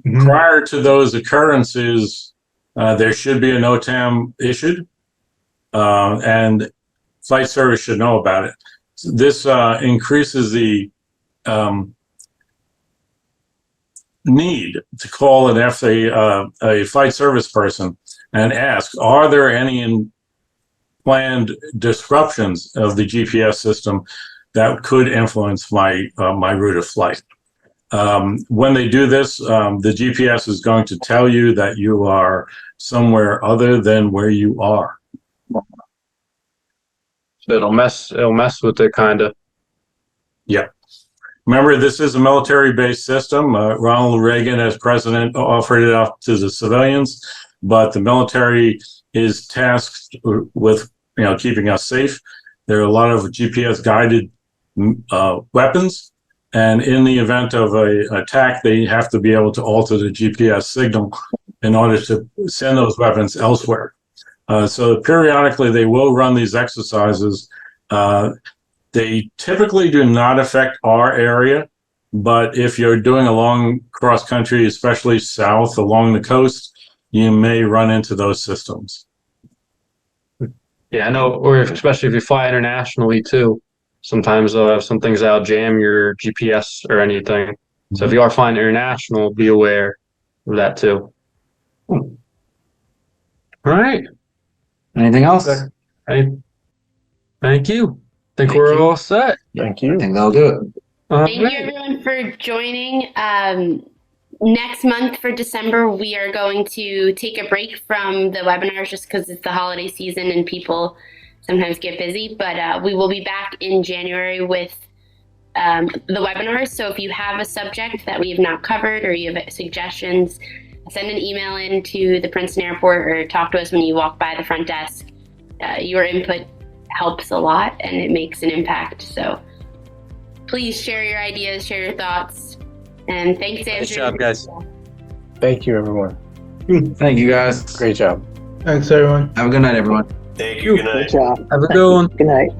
Prior to those occurrences, there should be a NOTAM issued, and flight service should know about it. This increases the need to call a flight service person and ask, are there any planned disruptions of the GPS system that could influence my route of flight? When they do this, the GPS is going to tell you that you are somewhere other than where you are. So it'll mess with it, kind of. Yeah. Remember, this is a military-based system. Ronald Reagan, as president, offered it up to the civilians, but the military is tasked with, keeping us safe. There are a lot of GPS-guided weapons, and in the event of an attack, they have to be able to alter the GPS signal in order to send those weapons elsewhere. So periodically, they will run these exercises. They typically do not affect our area, but if you're doing along cross country, especially south along the coast, you may run into those systems. Yeah, I know, or especially if you fly internationally too. Sometimes they'll have some things that'll jam your GPS or anything. So if you are flying international, be aware of that too. All right. Anything else? Thank you. Think we're all set. Thank you. I think that'll do it. Thank you everyone for joining. Next month for December, we are going to take a break from the webinars just because it's the holiday season and people sometimes get busy. But we will be back in January with the webinars. So if you have a subject that we have not covered or you have suggestions, send an email in to the Princeton Airport or talk to us when you walk by the front desk. Your input helps a lot and it makes an impact. So please share your ideas, share your thoughts. And thanks, Andrew. Nice job, guys. Thank you, everyone. Thank you, guys. Great job. Thanks, everyone. Have a good night, everyone. Thank you. Good night. Good job. Have a good one. Good night.